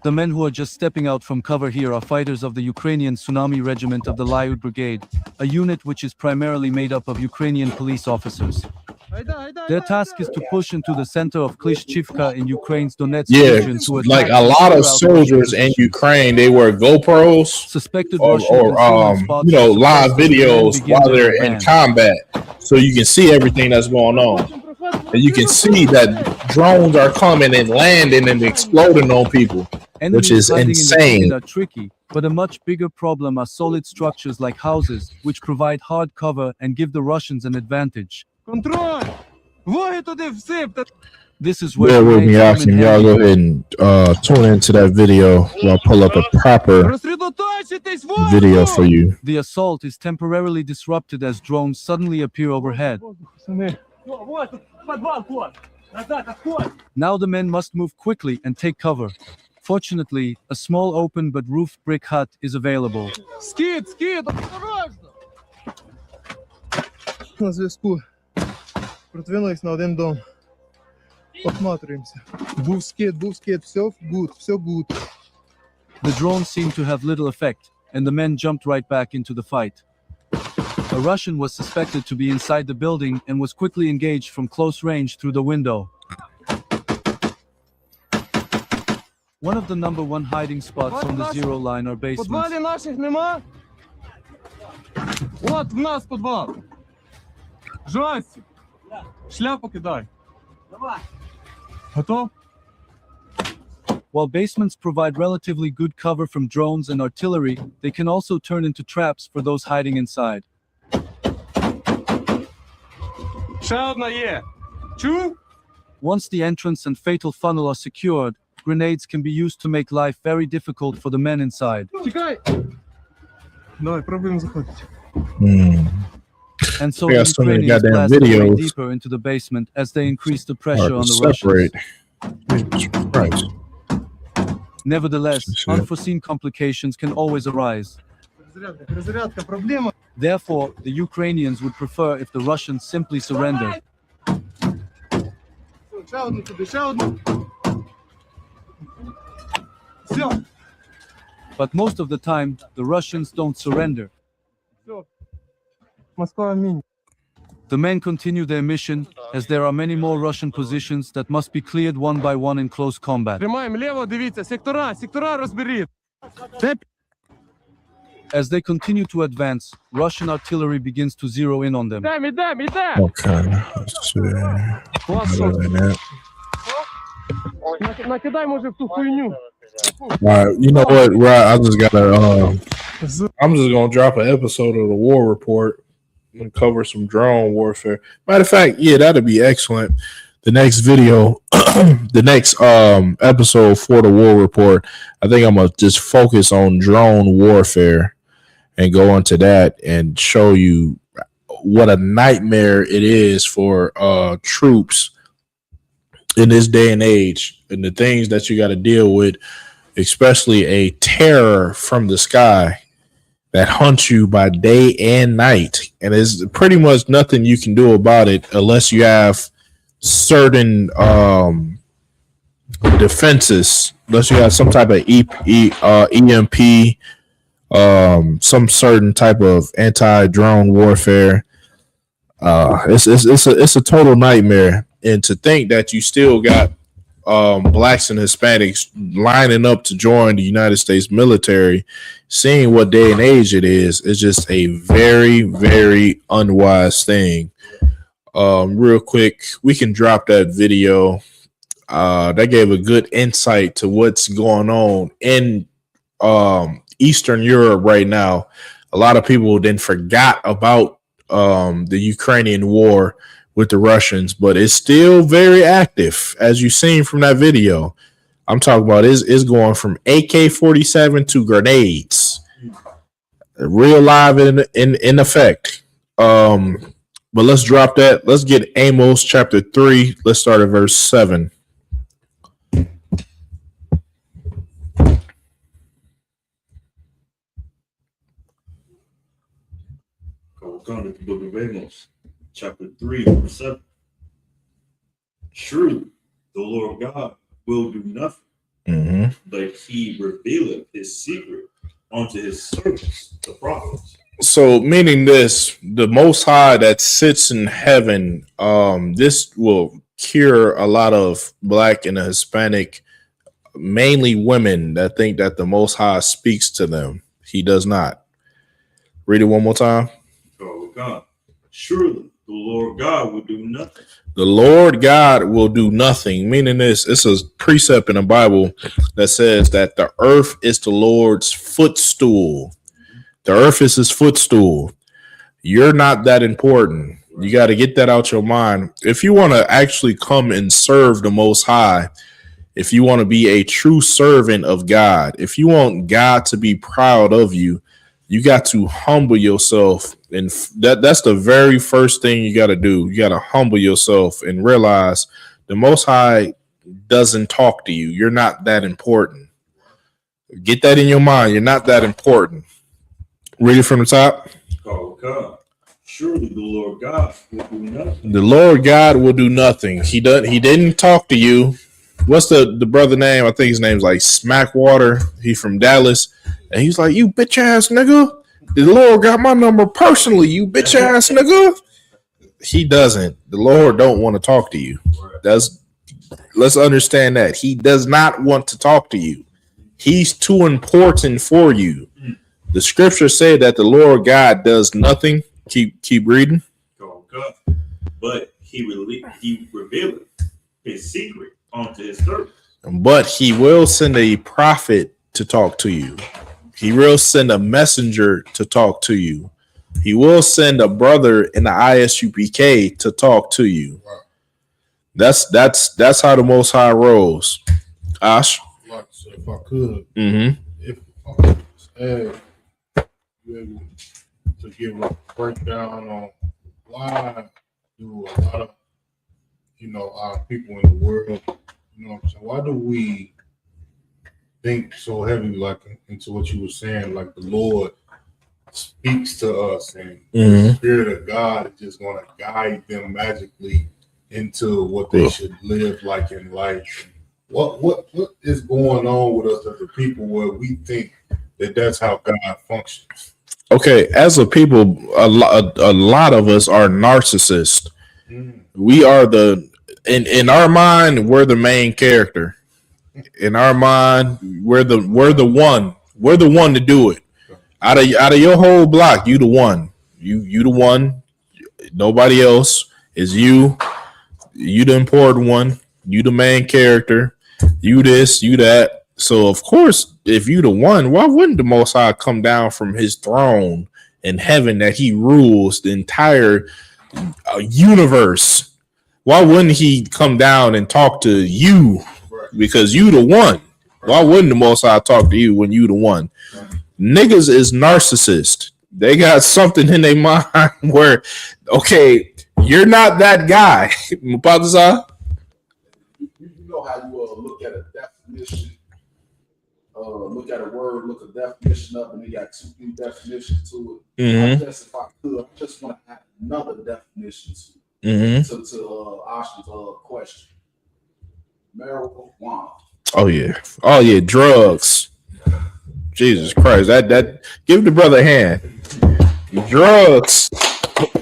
The men who are just stepping out from cover here are fighters of the Ukrainian Tsunami Regiment of the Lyud Brigade, a unit which is primarily made up of Ukrainian police officers. Their task is to push into the center of Klishchivka in Ukraine's Donetsk region to attack. Like a lot of soldiers in Ukraine, they wear GoPros suspected or live videos while they're in combat, so you can see everything that's going on. And you can see that drones are coming and landing and exploding on people, which is insane. Are tricky, but a much bigger problem are solid structures like houses, which provide hard cover and give the Russians an advantage. This is where bear with me, Akim. Y'all go ahead and tune into that video while I pull up a proper video for you. The assault is temporarily disrupted as drones suddenly appear overhead. Now the men must move quickly and take cover. Fortunately, a small open but roofed brick hut is available. На зв'язку. Продвинулись на один дом. Осматриваемся. Був скид, все good. The drones seemed to have little effect, and the men jumped right back into the fight. A Russian was suspected to be inside the building and was quickly engaged from close range through the window. One of the number 1 hiding spots on the zero line are basements. Наших нема? От в нас подвал. Жостик. Шляпу кидай. Готов? While basements provide relatively good cover from drones and artillery, they can also turn into traps for those hiding inside. Ще одна є. Чув? Once the entrance and fatal funnel are secured, grenades can be used to make life very difficult for the men inside. Чекай. Давай, пробуємо заходити. And so the Ukrainians blast their way deeper into the basement as they increase the pressure on the Russians. Nevertheless, unforeseen complications can always arise. Therefore, the Ukrainians would prefer if the Russians simply surrender. But most of the time, the Russians don't surrender. The men continue their mission, as there are many more Russian positions that must be cleared one by one in close combat. Тримаємо ліво, дивіться, сектора розберіть. As they continue to advance, Russian artillery begins to zero in on them. Ідем. Okay. Let's see. Other than that. Накидай, може, в ту хуйню. All right, you know what, right? I'm just gonna drop an episode of the War Report and cover some drone warfare. Matter of fact, yeah, that'd be excellent. The next video, the next episode for the War Report, I think I'm gonna just focus on drone warfare and go into that and show you what a nightmare it is for troops in this day and age, and the things that you got to deal with, especially a terror from the sky that hunts you by day and night. And there's pretty much nothing you can do about it unless you have certain defenses, unless you have some type of EMP, some certain type of anti-drone warfare. It's a total nightmare. And to think that you still got blacks and Hispanics lining up to join the United States military, seeing what day and age it is just a very, very unwise thing. Real quick, we can drop that video. That gave a good insight to what's going on in Eastern Europe right now. A lot of people then forgot about the Ukrainian war with the Russians, but it's still very active, as you've seen from that video. I'm talking about is going from AK-47 to grenades, real live in effect. But let's drop that. Let's get Amos chapter 3. Let's start at verse 7. Come to the book of Amos, chapter 3, verse 7. Surely the Lord God will do nothing, but he revealeth his secret unto his servants, the prophets. So, meaning this, the Most High that sits in heaven, this will cure a lot of black and Hispanic, mainly women, that think that the Most High speaks to them. He does not. Read it one more time. Oh, God. Surely the Lord God will do nothing. The Lord God will do nothing, meaning this. It's a precept in the Bible that says that the earth is the Lord's footstool. The earth is his footstool. You're not that important. You got to get that out your mind. If you want to actually come and serve the Most High, if you want to be a true servant of God, if you want God to be proud of you, you got to humble yourself. And that's the very first thing you got to do. You got to humble yourself and realize the Most High doesn't talk to you. You're not that important. Get that in your mind. You're not that important. Read it from the top. Oh, God. Surely the Lord God will do nothing. The Lord God will do nothing. He didn't talk to you. What's the brother name? I think his name's like Smackwater. He's from Dallas. And he's like, you bitch ass nigga. The Lord got my number personally, you bitch ass nigga. He doesn't. The Lord don't want to talk to you. Let's understand that. He does not want to talk to you. He's too important for you. The scripture said that the Lord God does nothing. Keep reading. Oh, God. But he revealeth his secret unto his servants. But he will send a prophet to talk to you. He will send a messenger to talk to you. He will send a brother in the ISUPK to talk to you. That's how the Most High rolls. Ash? Like, so if I could, if you able to give a breakdown on why do a lot of our people in the world, what I'm saying, why do we think so heavy into what you were saying, like the Lord speaks to us and the Spirit of God is just going to guide them magically into what they should live like in life? What is going on with us as a people where we think that that's how God functions? Okay, as a people, a lot of us are narcissists. We are in our mind, we're the main character. In our mind, we're the one. We're the one to do it. Out of your whole block, you the one. You the one. Nobody else is you. You the important one. You the main character. You this, you that. So of course, if you the one, why wouldn't the Most High come down from his throne in heaven that he rules the entire universe? Why wouldn't he come down and talk to you? Because you the one. Why wouldn't the Most High talk to you when you the one? Niggas is narcissist. They got something in their mind where, okay, you're not that guy. Mupatasa? You know how you look at a definition, look at a word, look a definition up, and they got 2 new definitions to it. Mm-hmm. If I could, I just want to add another definition to Osh's question. Marijuana. Oh yeah, drugs. Jesus Christ, that give the brother a hand. Drugs.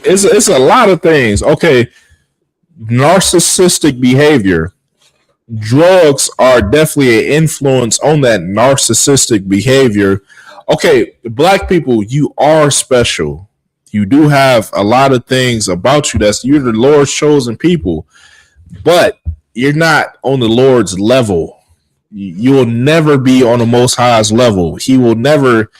It's a lot of things. Okay, narcissistic behavior. Drugs are definitely an influence on that narcissistic behavior. Okay, black people, you are special. You do have a lot of things about you you're the Lord's chosen people, but you're not on the Lord's level. You will never be on the Most High's level. He will never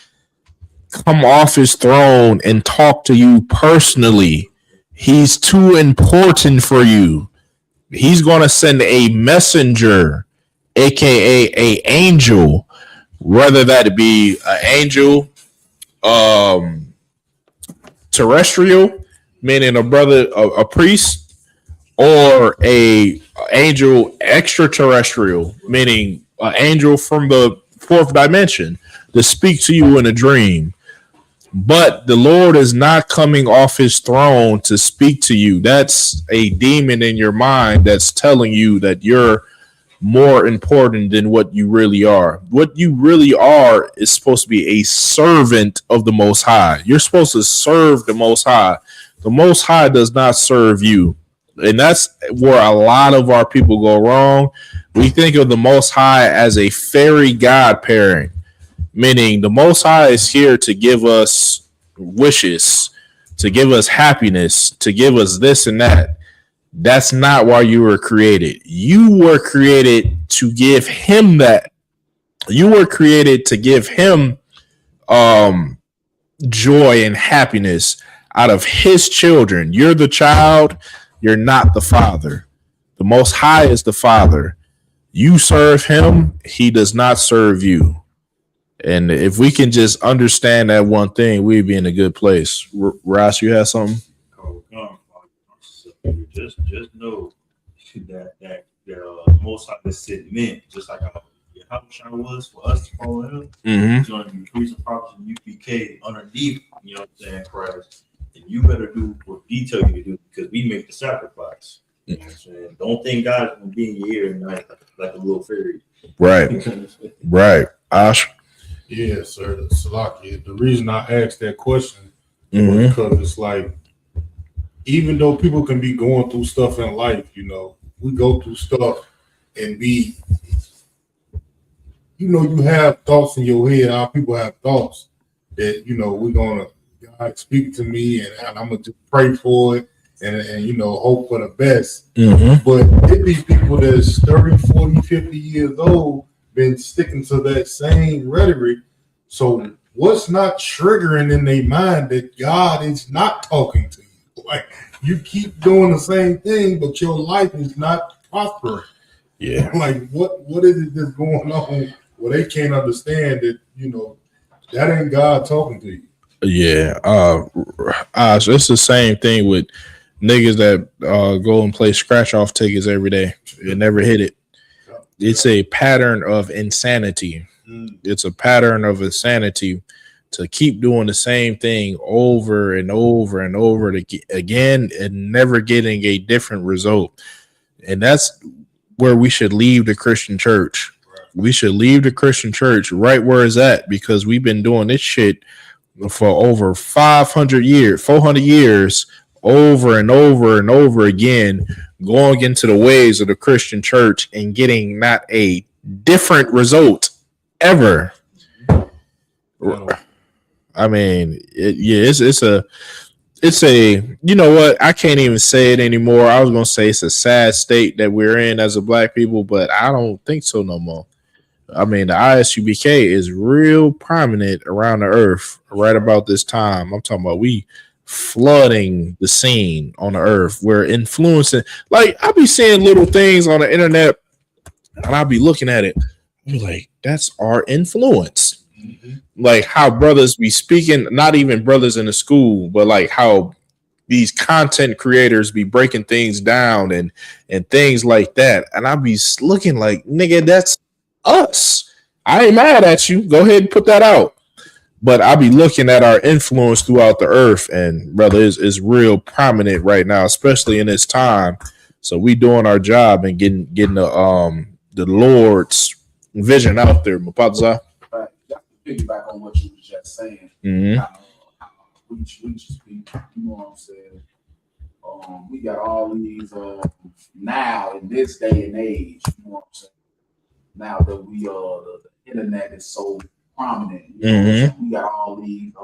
come off his throne and talk to you personally. He's too important for you. He's going to send a messenger, aka a angel, whether that be an angel terrestrial, meaning a priest, or a angel extraterrestrial, meaning an angel from the 4th dimension, to speak to you in a dream. But the Lord is not coming off his throne to speak to you. That's a demon in your mind that's telling you that you're more important than what you really are. What you really are is supposed to be a servant of the Most High. You're supposed to serve the Most High. The Most High does not serve you. And that's where a lot of our people go wrong. We think of the Most High as a fairy godparent, meaning the Most High is here to give us wishes, to give us happiness, to give us this and that. That's not why you were created. You were created to give him that. You were created to give him joy and happiness out of his children. You're the child. You're not the father. The Most High is the father. You serve him. He does not serve you. And if we can just understand that one thing, we'd be in a good place. Ross, you have something? Just know that Most High is sitting in, just like how Shine was for us to follow him. Mm-hmm. He's going to increase the prophets and UPK underneath, you know what I'm saying, Christ. And you better do what he tell you to do, because we make the sacrifice. You know what I'm saying? Don't think God is going to be in your ear at night like a little fairy. Right. Right. Ash? Yeah, sir. Salaki. The reason I asked that question was because it's like, even though people can be going through stuff in life, you know, we go through stuff and be, you know, you have thoughts in your head. Our people have thoughts that, you know, we're going to, God speak to me and I'm going to just pray for it and, you know, hope for the best. Mm-hmm. But it be people that's 30, 40, 50 years old, been sticking to that same rhetoric. So what's not triggering in their mind that God is not talking to you? Like, you keep doing the same thing, but your life is not prospering. Yeah. Like, what is it that's going on where they can't understand that, you know, that ain't God talking to you? Yeah. It's the same thing with niggas that go and play scratch off tickets every day and never hit it. It's a pattern of insanity. It's a pattern of insanity to keep doing the same thing over and over and over again and never getting a different result. And that's where we should leave the Christian church. We should leave the Christian church right where it's at, because we've been doing this shit for over 500 years, 400 years, over and over and over again, going into the ways of the Christian church and getting not a different result ever. I mean, it's a, you know what? I can't even say it anymore. I was going to say it's a sad state that we're in as a black people, but I don't think so no more. I mean, the Isupk is real prominent around the earth right about this time. I'm talking about we flooding the scene on the earth. We're influencing. Like, I be seeing little things on the internet, and I'll be looking at it. I'm like, that's our influence. Like how brothers be speaking, not even brothers in the school, but like how these content creators be breaking things down and things like that. And I be looking like, nigga, that's us. I ain't mad at you. Go ahead and put that out. But I be looking at our influence throughout the earth, and brother is real prominent right now, especially in this time. So we doing our job and getting the Lord's vision out there. Mapatza. Piggyback on what you were just saying. Reach people, you know what I'm saying? We got all these now in this day and age, you know what I'm saying? Now that we the internet is so prominent, you know, we got all these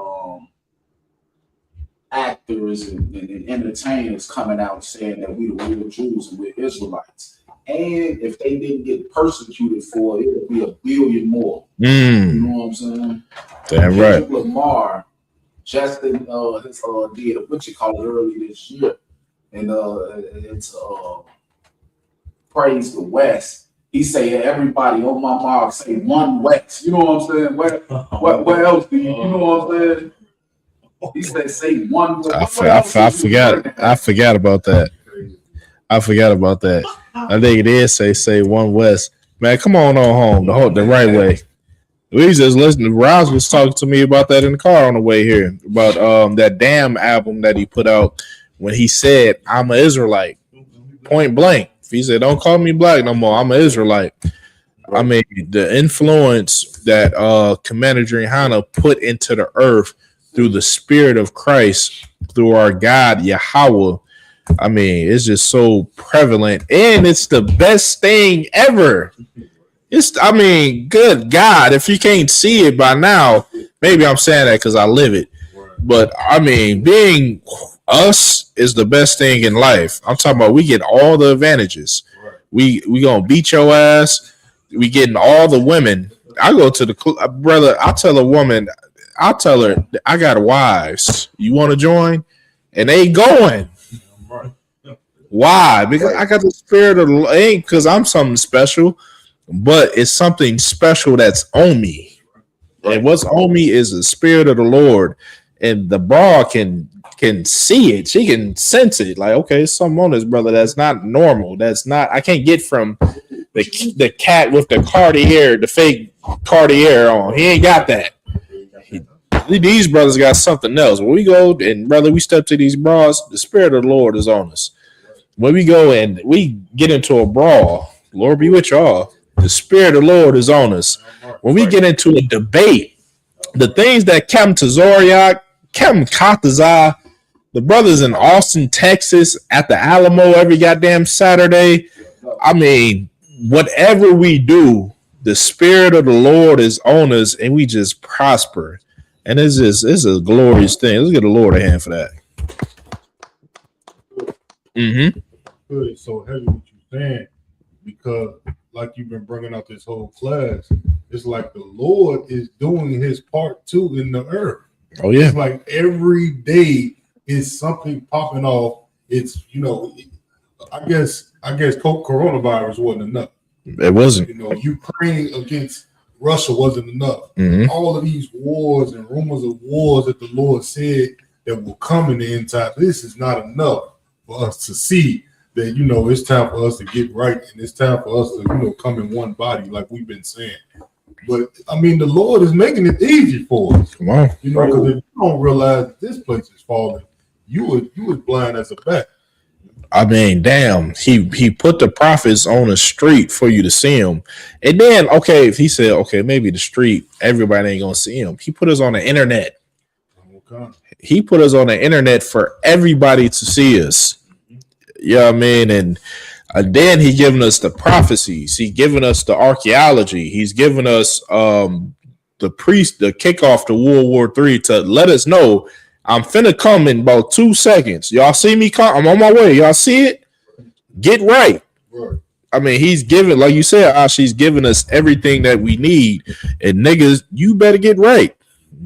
actors and entertainers coming out saying that we the real Jews and we're Israelites. And if they didn't get persecuted for it, it'll be a billion more. You know what I'm saying? Damn right. Lamar just did his did what you call it early this year, and it's praise the West. He said everybody on my mark say one West. You know what I'm saying? Where else do you know what I'm saying? He said say one West. I forgot about that. I forgot about that. I think it is say one West. Man, come on home the right way. We just listening. Rouse was talking to me about that in the car on the way here about that damn album that he put out when he said I'm an Israelite, point blank. He said don't call me black no more. I'm an Israelite. I mean the influence that Commander Drehana put into the earth through the Spirit of Christ, through our God Yahweh. I mean, it's just so prevalent, and it's the best thing ever. I mean, good God, if you can't see it by now, maybe I'm saying that because I live it. But I mean, being us is the best thing in life. I'm talking about we get all the advantages. We gonna beat your ass. We getting all the women. I go to the brother. I tell a woman, I tell her I got wives. You want to join? And they going. Why? Because I got the spirit of the ain't because I'm something special, but it's something special that's on me. And what's on me is the Spirit of the Lord. And the bra can see it. She can sense it. Like, okay, something on this brother that's not normal. That's not, I can't get from the cat with the Cartier, the fake Cartier on. He ain't got that. These brothers got something else. When we go and brother, we step to these bras, the Spirit of the Lord is on us. When we go and we get into a brawl, Lord be with y'all. The Spirit of the Lord is on us. When we get into a debate, the things that Kem Tazoriak, Kem Katazah, the brothers in Austin, Texas, at the Alamo every goddamn Saturday. I mean, whatever we do, the Spirit of the Lord is on us, and we just prosper. And it's a glorious thing. Let's get the Lord a hand for that. Good. So heavy what you're saying, because like you've been bringing out this whole class, it's like the Lord is doing his part too in the earth. Oh yeah. It's like every day is something popping off. It's, you know, I guess coronavirus wasn't enough. It wasn't. You know, Ukraine against Russia wasn't enough. All of these wars and rumors of wars that the Lord said that will come in the end time, this is not enough for us to see that, you know, it's time for us to get right, and it's time for us to, you know, come in one body like we've been saying. But I mean, the Lord is making it easy for us. Come on. You know, because if you don't realize that this place is falling, you would blind as a bat. I mean, damn, he put the prophets on the street for you to see him. And then, okay, if he said, okay, maybe the street, everybody ain't gonna see him. He put us on the internet He put us on the internet for everybody to see us. You know what I mean? And then he given us the prophecies. He given us the archaeology. He's given us the kickoff to World War III to let us know I'm finna come in about 2 seconds. Y'all see me come? I'm on my way. Y'all see it? Get right. I mean, he's giving, like you said, Ash, he's giving us everything that we need. And niggas, you better get right.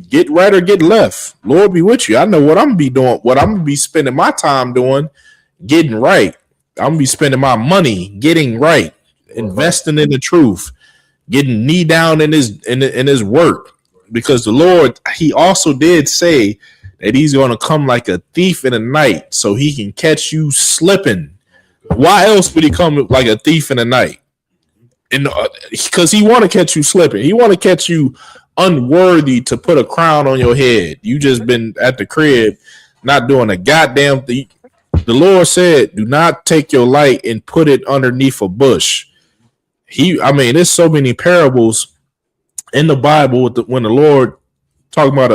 Get right or get left. Lord be with you. I know what I'm gonna be doing, what I'm gonna be spending my time doing, getting right. I'm gonna be spending my money getting right, investing in the truth, getting knee down in his work. Because the Lord, he also did say that he's gonna come like a thief in the night so he can catch you slipping. Why else would he come like a thief in the night? And because he want to catch you slipping. He want to catch you unworthy to put a crown on your head. You just been at the crib not doing a goddamn thing. The Lord said, do not take your light and put it underneath a bush. There's so many parables in the Bible when the Lord talking about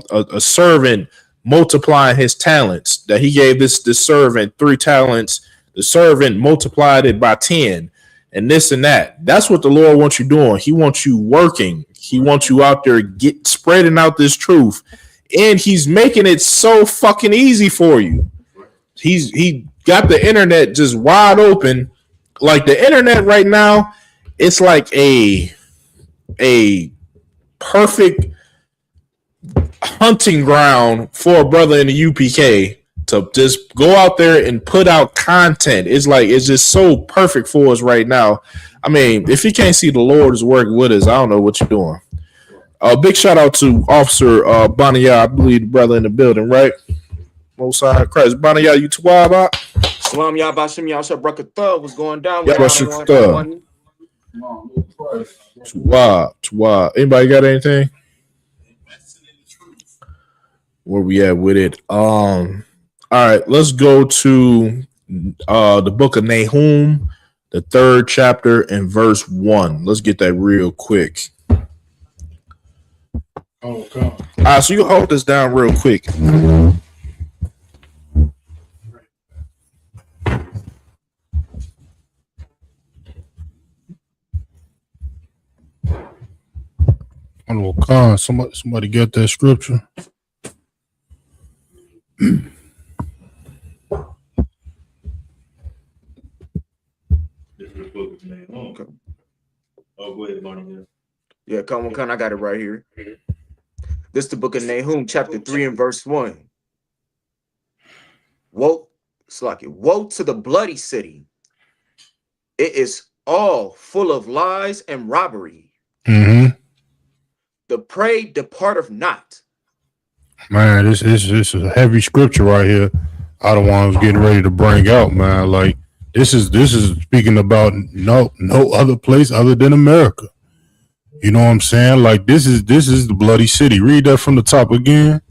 a servant multiplying his talents, that he gave this servant 3 talents. The servant multiplied it by 10 and this and that. That's what the Lord wants you doing. He wants you working. He wants you out there spreading out this truth. And he's making it so fucking easy for you. He got the internet just wide open. Like the internet right now, it's like a perfect hunting ground for a brother in the UPK to just go out there and put out content. It's just so perfect for us right now. I mean, if you can't see the Lord is working with us, I don't know what you're doing. Big shout out to Officer Bonaya, I believe the brother in the building, right? Most High Christ. Bonaya, you Tawaba? Salam Yabashim Yasha Brakatha was going down. Tawab. Anybody got anything? Where we at with it? All right, let's go to the book of Nahum, the 3rd chapter and verse 1. Let's get that real quick. Oh, come. All right, so you hold this down real quick. Oh, come. Somebody get that scripture. Okay. Oh, go ahead, Barney. Yeah, come on, I got it right here. This is the book of Nahum, chapter 3 and verse 1. Woe to the bloody city. It is all full of lies and robbery. Mm-hmm. The prey departeth not. Man, this is a heavy scripture right here. I the one who's getting ready to bring out, man. Like this is speaking about no other place other than America. You know what I'm saying? Like this is the bloody city. Read that from the top again.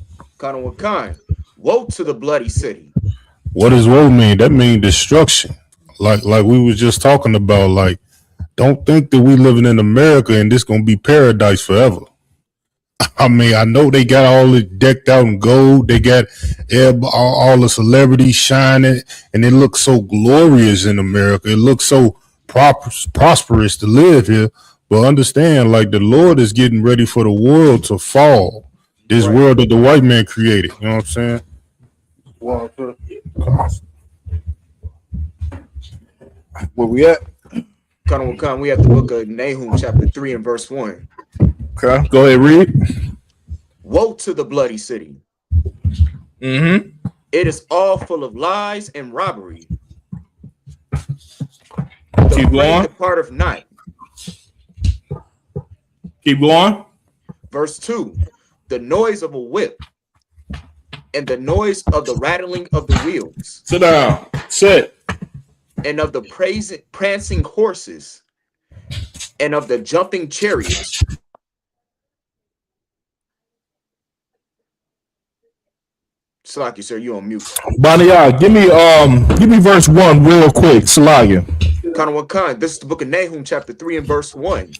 Woe to the bloody city. What does woe mean? That means destruction. Like we was just talking about. Like, don't think that we living in America and this gonna be paradise forever. I mean, I know they got all it decked out in gold. They got all the celebrities shining, and it looks so glorious in America. It looks so prosperous to live here. But understand, like the Lord is getting ready for the world to fall. This world that the white man created. You know what I'm saying? Where we at? We have the book of Nahum, chapter 3 and verse 1. Okay, go ahead, read. Woe to the bloody city. Mm-hmm. It is all full of lies and robbery. Keep going. The part of night. Keep going. Verse 2. The noise of a whip and the noise of the rattling of the wheels. Sit down. Sit. And of the prancing horses and of the jumping chariots. Salaki, sir, you on mute. Bonaya, give me verse 1 real quick. Salaki. This is the book of Nahum, chapter 3 and verse 1.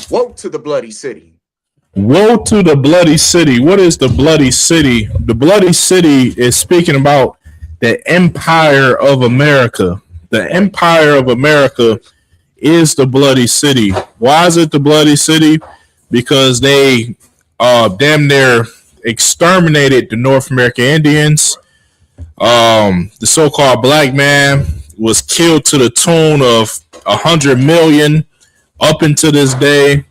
Woe to the bloody city. Woe to the bloody city. What is the bloody city? The bloody city is speaking about the Empire of America. The Empire of America is the bloody city. Why is it the bloody city? Because they damn near exterminated the North American Indians. The so-called black man was killed to the tune of 100 million up until this day.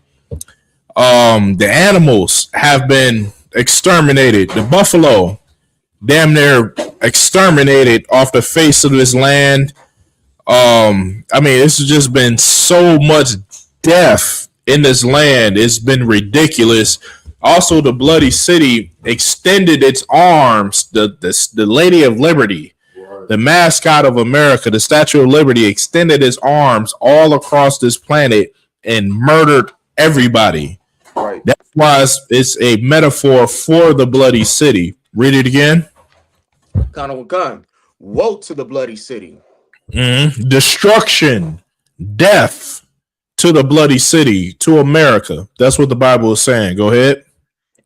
The animals have been exterminated. The buffalo, damn near exterminated off the face of this land. I mean, it's just been so much death in this land. It's been ridiculous. Also, the bloody city extended its arms. The Lady of Liberty, the mascot of America, the Statue of Liberty, extended its arms all across this planet and murdered everybody. Right. That's why it's a metaphor for the bloody city. Read it again. Gun. Woe to the bloody city. Destruction, death to the bloody city, to America. That's what the Bible is saying. Go ahead.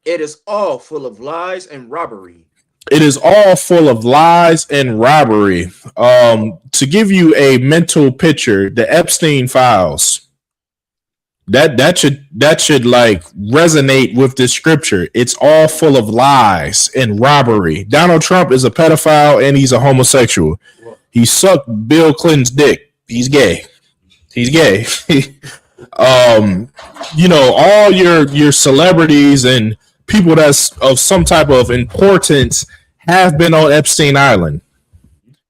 It is all full of lies and robbery. It is all full of lies and robbery. To give you a mental picture, the Epstein files. That should like resonate with this scripture. It's all full of lies and robbery. Donald Trump is a pedophile and he's a homosexual. He sucked Bill Clinton's dick. He's gay. He's gay. You know, all your celebrities and people that's of some type of importance have been on Epstein Island,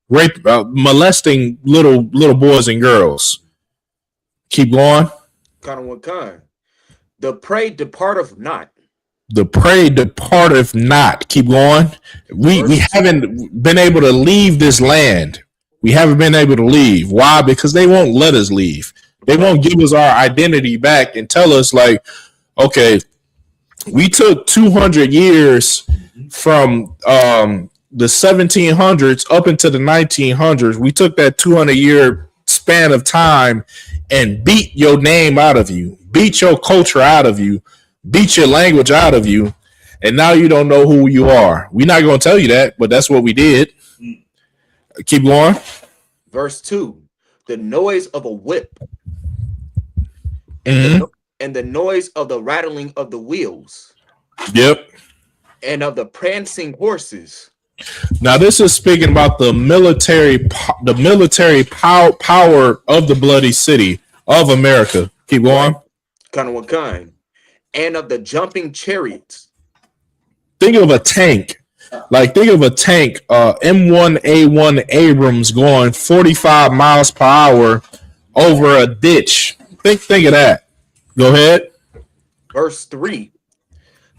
molesting little boys and girls. Keep going. The prey departeth not. The prey departeth not. Keep going. We haven't been able to leave this land. We haven't been able to leave. Why? Because they won't let us leave. They won't give us our identity back and tell us like, okay, we took 200 years from the 1700s up into the 1900s. We took that 200-year span of time and beat your name out of you, beat your culture out of you, beat your language out of you, and now you don't know who you are. We're not going to tell you that, but that's what we did. Keep going. Verse 2, the noise of a whip and the noise of the rattling of the wheels. Yep. And of the prancing horses. Now, this is speaking about the military power of the bloody city of America. Keep going. And of the jumping chariots. Think of a tank. Like, think of a tank, M1A1 Abrams going 45 miles per hour over a ditch. Think of that. Go ahead. Verse 3.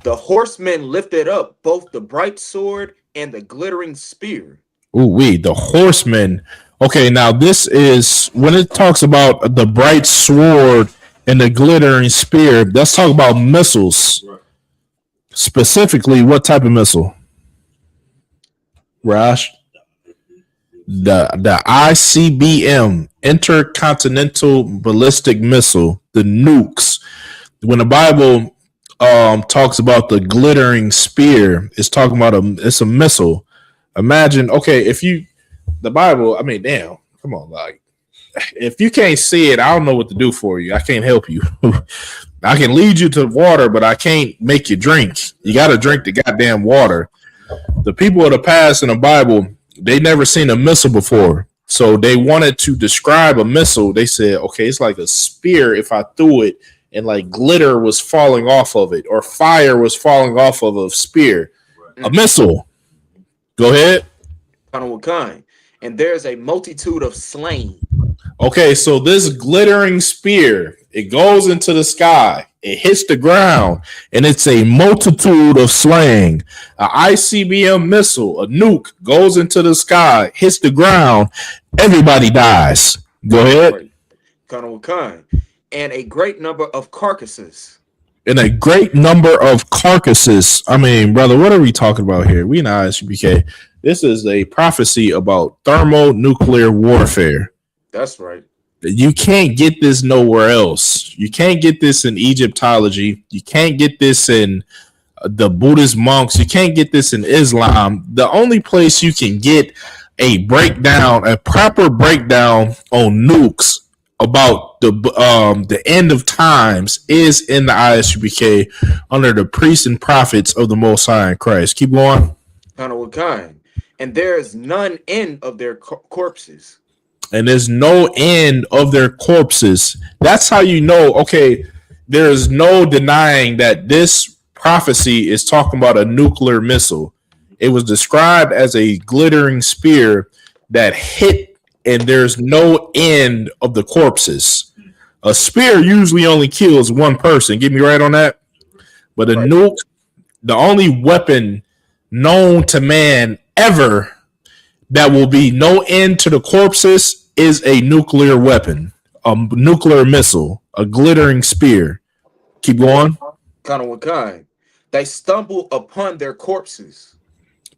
The horsemen lifted up both the bright sword and the glittering spear. The horsemen. Okay, now this is when it talks about the bright sword and the glittering spear. Let's talk about missiles. Right. Specifically, what type of missile? Rash? The ICBM, Intercontinental Ballistic Missile, the nukes. When the Bible talks about the glittering spear, it's talking about it's a missile. Imagine, okay, the Bible, I mean, damn, come on, like, if you can't see it, I don't know what to do for you. I can't help you. I can lead you to water, but I can't make you drink. You got to drink the goddamn water. The people of the past in the Bible, they never seen a missile before. So they wanted to describe a missile. They said, okay, it's like a spear if I threw it and like glitter was falling off of it or fire was falling off of a spear. Right. A missile. Go ahead. And there's a multitude of slain. Okay, so this glittering spear, it goes into the sky, it hits the ground, and it's a multitude of slain. An ICBM missile, a nuke, goes into the sky, hits the ground, everybody dies. Go ahead. And a great number of carcasses. I mean, brother, what are we talking about here? We not Isupk. This is a prophecy about thermonuclear warfare. That's right. You can't get this nowhere else. You can't get this in Egyptology. You can't get this in the Buddhist monks. You can't get this in Islam. The only place you can get a breakdown, a proper breakdown on nukes about the end of times is in the ISUPK under the priests and prophets of the Most High in Christ. Keep going. Kind of what kind? And there is none end of their corpses. And there's no end of their corpses. That's how you know, okay, there's no denying that this prophecy is talking about a nuclear missile. It was described as a glittering spear that hit, and there's no end of the corpses. A spear usually only kills one person. Get me right on that? But a nuke, the only weapon known to man ever that will be no end to the corpses is a nuclear weapon, a nuclear missile, a glittering spear. Keep going. Kind of what kind? They stumble upon their corpses.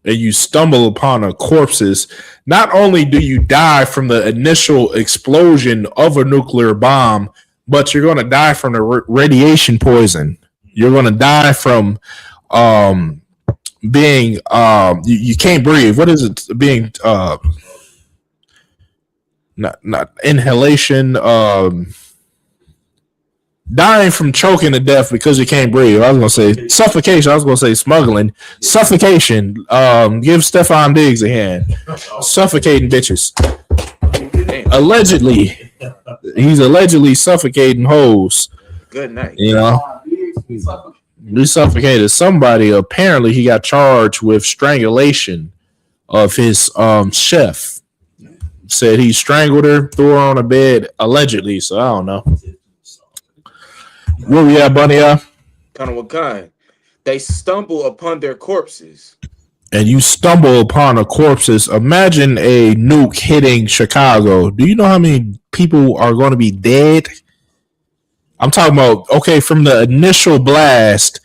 And you stumble upon a corpses. Not only do you die from the initial explosion of a nuclear bomb, but you're going to die from the radiation poison. You're going to die from being you can't breathe. What is it? Being not inhalation, dying from choking to death because you can't breathe. I was gonna say suffocation. I was gonna say smuggling. Suffocation. Give Stefan Diggs a hand. Suffocating bitches. Allegedly, he's allegedly suffocating hoes. Good night. You know, he suffocated somebody. Apparently, he got charged with strangulation of his chef. Said he strangled her, threw her on a bed, allegedly. So I don't know. Where we at, Bunny? Kind of what kind? They stumble upon their corpses. And you stumble upon a corpses. Imagine a nuke hitting Chicago. Do you know how many people are going to be dead? I'm talking about, okay, from the initial blast,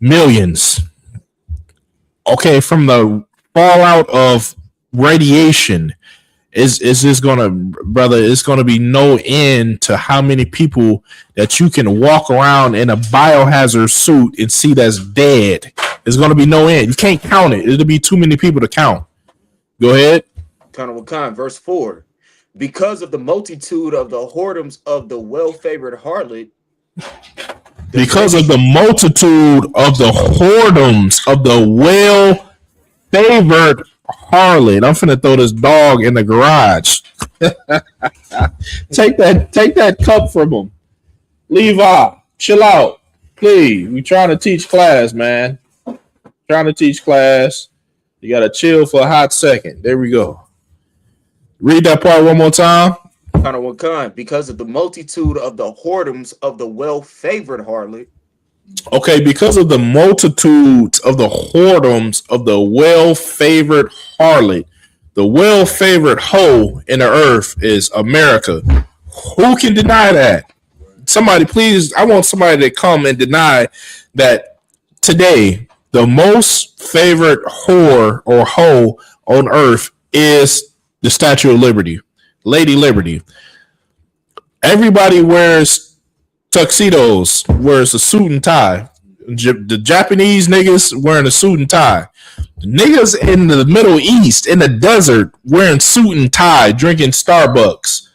millions. Okay, from the fallout of radiation, is this gonna, brother? It's gonna be no end to how many people that you can walk around in a biohazard suit and see that's dead. There's gonna be no end. You can't count it. It'll be too many people to count. Go ahead. Kind of what kind? Verse 4. Because of the multitude of the whoredoms of the well-favored harlot. Because of the multitude of the whoredoms of the well-favored harlot. I'm finna throw this dog in the garage. Take that cup from him. Levi, chill out. Please. We trying to teach class, man. Trying to teach class. You gotta chill for a hot second. There we go. Read that part one more time. Kind of what kind? Because of the multitude of the whoredoms of the well-favored harlot. Okay, because of the multitudes of the whoredoms of the well-favored harlot, the well-favored hoe in the earth is America. Who can deny that? Somebody, please. I want somebody to come and deny that today the most favorite whore or hoe on earth is the Statue of Liberty, Lady Liberty. Everybody wears tuxedos, wears a suit and tie. The Japanese niggas wearing a suit and tie. Niggas in the Middle East, in the desert, wearing suit and tie, drinking Starbucks.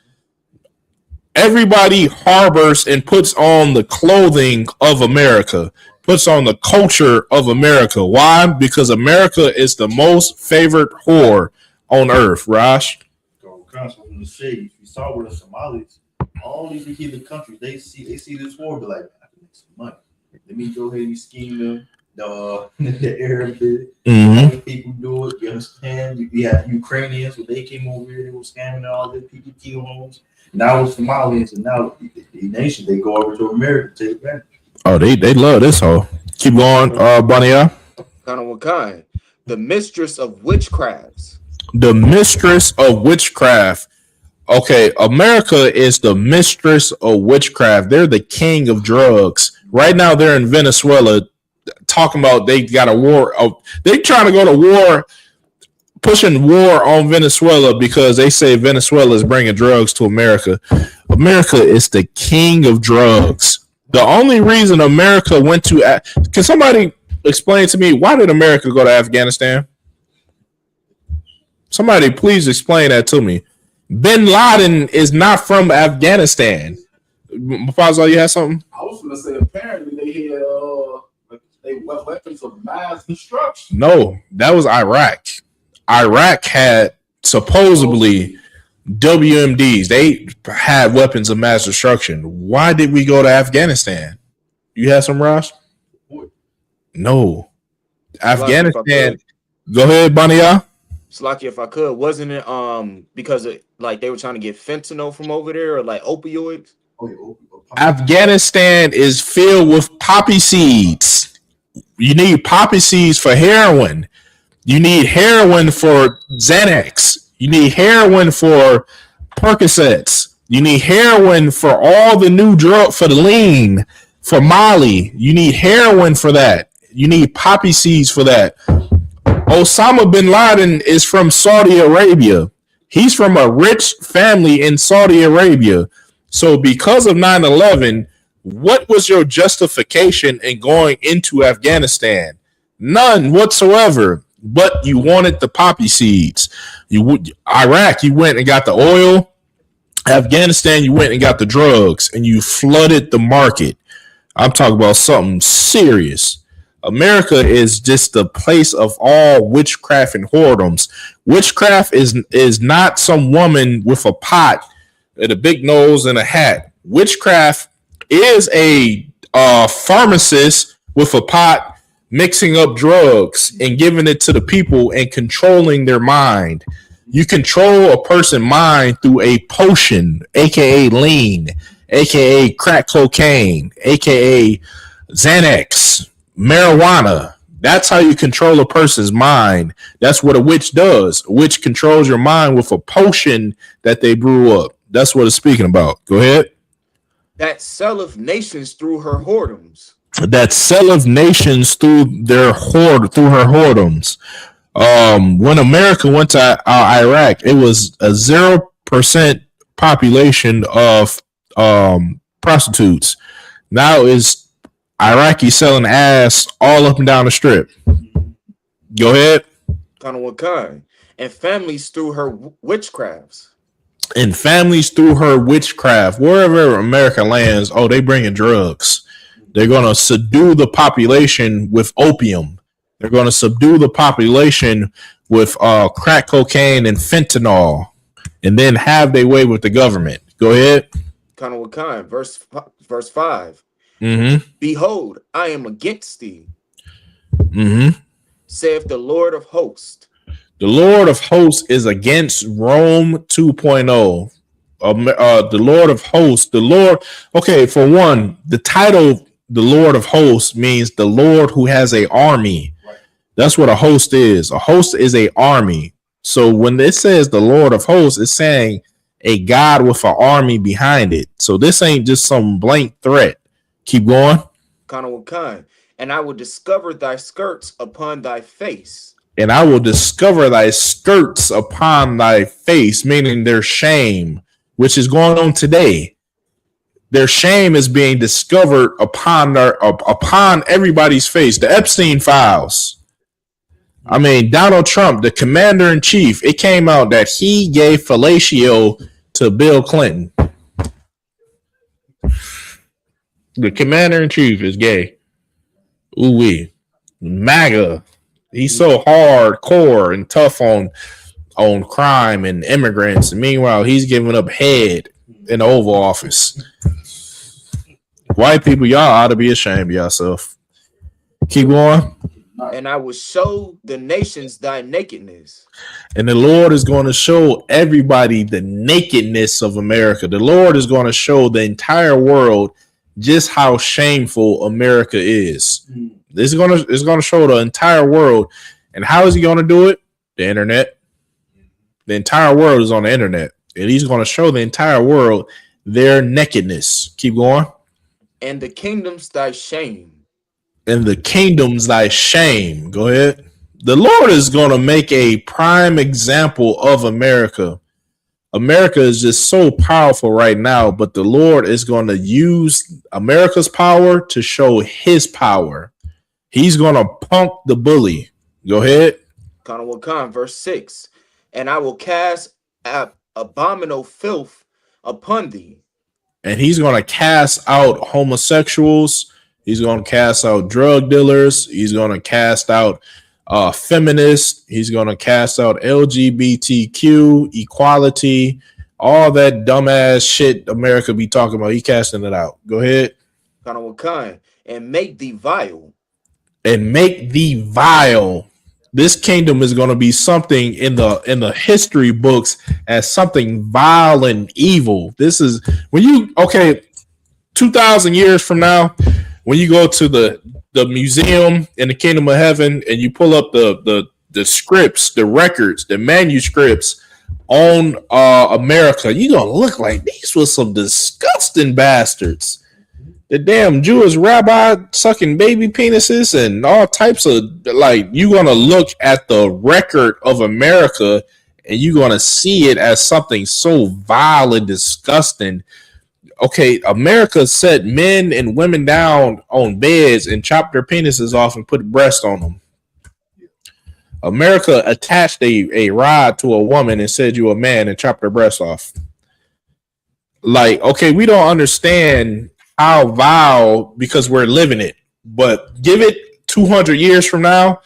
Everybody harbors and puts on the clothing of America, puts on the culture of America. Why? Because America is the most favorite whore on earth, Raj. From the shade, you saw with the Somalis, all these heathen countries, they see this war, be like, I can make some money. Let me go ahead and scheme them. The Arab people do it. You understand? We had Ukrainians when they came over here, they were scamming all the PPT homes. Now it's Somalians, and now the nation they go over to America to take advantage. Oh, they love this hoe. Keep going, Bunny. Kind of what kind? The mistress of witchcrafts. The mistress of witchcraft. Okay, America is the mistress of witchcraft. They're the king of drugs. Right now, they're in Venezuela talking about they got a war. They trying to go to war pushing war on Venezuela because they say Venezuela is bringing drugs to America. America is the king of drugs. The only reason America went to can somebody explain to me why did America go to Afghanistan? Somebody please explain that to me. Bin Laden is not from Afghanistan. Mufasa, you had something? I was gonna say apparently they had weapons of mass destruction. No, that was Iraq. Iraq had supposedly WMDs. They had weapons of mass destruction. Why did we go to Afghanistan? You had some, Ross? No. Afghanistan. Go ahead, Bania. Slocky, if I could, wasn't it because like they were trying to get fentanyl from over there or like opioids? Afghanistan is filled with poppy seeds. You need poppy seeds for heroin. You need heroin for Xanax. You need heroin for Percocets. You need heroin for all the new drug for the lean, for Molly. You need heroin for that. You need poppy seeds for that. Osama bin Laden is from Saudi Arabia. He's from a rich family in Saudi Arabia. So because of 9/11, what was your justification in going into Afghanistan? None whatsoever. But you wanted the poppy seeds. Iraq, you went and got the oil. Afghanistan, you went and got the drugs, and you flooded the market. I'm talking about something serious. America is just the place of all witchcraft and whoredoms. Witchcraft is not some woman with a pot and a big nose and a hat. Witchcraft is a pharmacist with a pot mixing up drugs and giving it to the people and controlling their mind. You control a person's mind through a potion, aka lean, aka crack cocaine, aka Xanax, marijuana. That's how you control a person's mind. That's what a witch does. A witch controls your mind with a potion that they brew up. That's what it's speaking about. Go ahead. That selleth nations through her whoredoms. That selleth nations through her whoredoms. When America went to Iraq, it was a 0% population of prostitutes. Now is Iraqi selling ass all up and down the strip. Go ahead. Kind of what kind? And families through her witchcrafts. And families through her witchcraft. Wherever America lands, they bringing drugs. They're going to subdue the population with opium. They're going to subdue the population with crack cocaine and fentanyl, and then have their way with the government. Go ahead. Kind of what kind? Verse 5. Mm-hmm. Behold, I am against thee. Mm-hmm. Saith the Lord of hosts. The Lord of hosts is against Rome 2.0. The Lord of hosts. The Lord. Okay, for one, the title the Lord of hosts means the Lord who has an army. That's what a host is. A host is an army. So when it says the Lord of hosts, it's saying a God with an army behind it. So this ain't just some blank threat. Keep going. Kind of what kind? And I will discover thy skirts upon thy face. And I will discover thy skirts upon thy face, meaning their shame, which is going on today. Their shame is being discovered upon everybody's face. The Epstein files. I mean, Donald Trump, the commander in chief, it came out that he gave fellatio to Bill Clinton. The commander in chief is gay. Ooh wee. MAGA. He's so hardcore and tough on crime and immigrants. And meanwhile, he's giving up head in the Oval Office. White people, y'all ought to be ashamed of yourself. Keep going. And I will show the nations thy nakedness. And the Lord is going to show everybody the nakedness of America. The Lord is going to show the entire world just how shameful America is. This is going to show the entire world. And how is he going to do it? The internet. The entire world is on the internet. And he's going to show the entire world their nakedness. Keep going. And the kingdoms thy shame. And the kingdoms thy shame. Go ahead. The Lord is going to make a prime example of America. America is just so powerful right now, but the Lord is going to use America's power to show his power. He's going to punk the bully. Go ahead. Verse 6. And I will cast abominable filth upon thee. And he's going to cast out homosexuals. He's going to cast out drug dealers. He's going to cast out feminists. He's going to cast out LGBTQ, equality, all that dumbass shit America be talking about. He casting it out. Go ahead. And make thee vile. And make thee vile. This kingdom is going to be something in the history books as something vile and evil. This is when you 2,000 years from now, when you go to the museum in the kingdom of heaven and you pull up the scripts, the records, the manuscripts on America, you're gonna look like these was some disgusting bastards. The damn Jewish rabbi sucking baby penises and all types of, like, you're going to look at the record of America and you're going to see it as something so vile and disgusting. Okay, America set men and women down on beds and chopped their penises off and put breasts on them. America attached a rod to a woman and said you a man and chopped her breasts off. Like, okay, we don't understand how vile because we're living it, but give it 200 years from now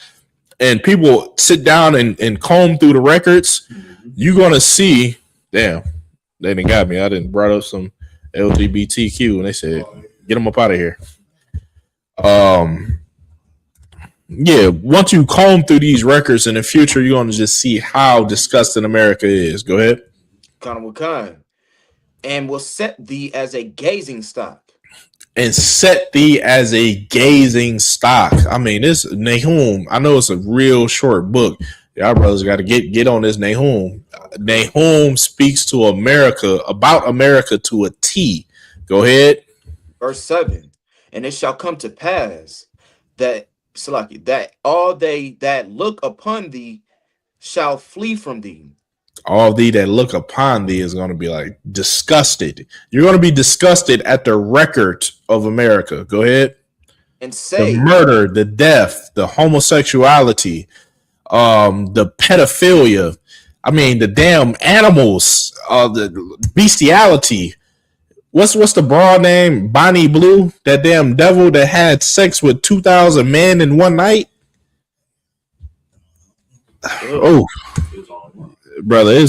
and people sit down and comb through the records, you're going to see, damn, they didn't got me. I didn't brought up some LGBTQ and they said, get them up out of here. Yeah, once you comb through these records in the future, you're going to just see how disgusting America is. Go ahead. And will set thee as a gazing stock. And set thee as a gazing stock. I mean, this Nahum, I know it's a real short book. Y'all brothers got to get on this Nahum. Nahum speaks to America, about America to a T. Go ahead. Verse 7. And it shall come to pass that all they that look upon thee shall flee from thee. All thee that look upon thee is going to be like disgusted. You're going to be disgusted at the record of America. Go ahead. And say the murder, the death, the homosexuality, the pedophilia. I mean, the damn animals, the bestiality. What's the broad name? Bonnie Blue, that damn devil that had sex with 2,000 men in one night. Oh, brother,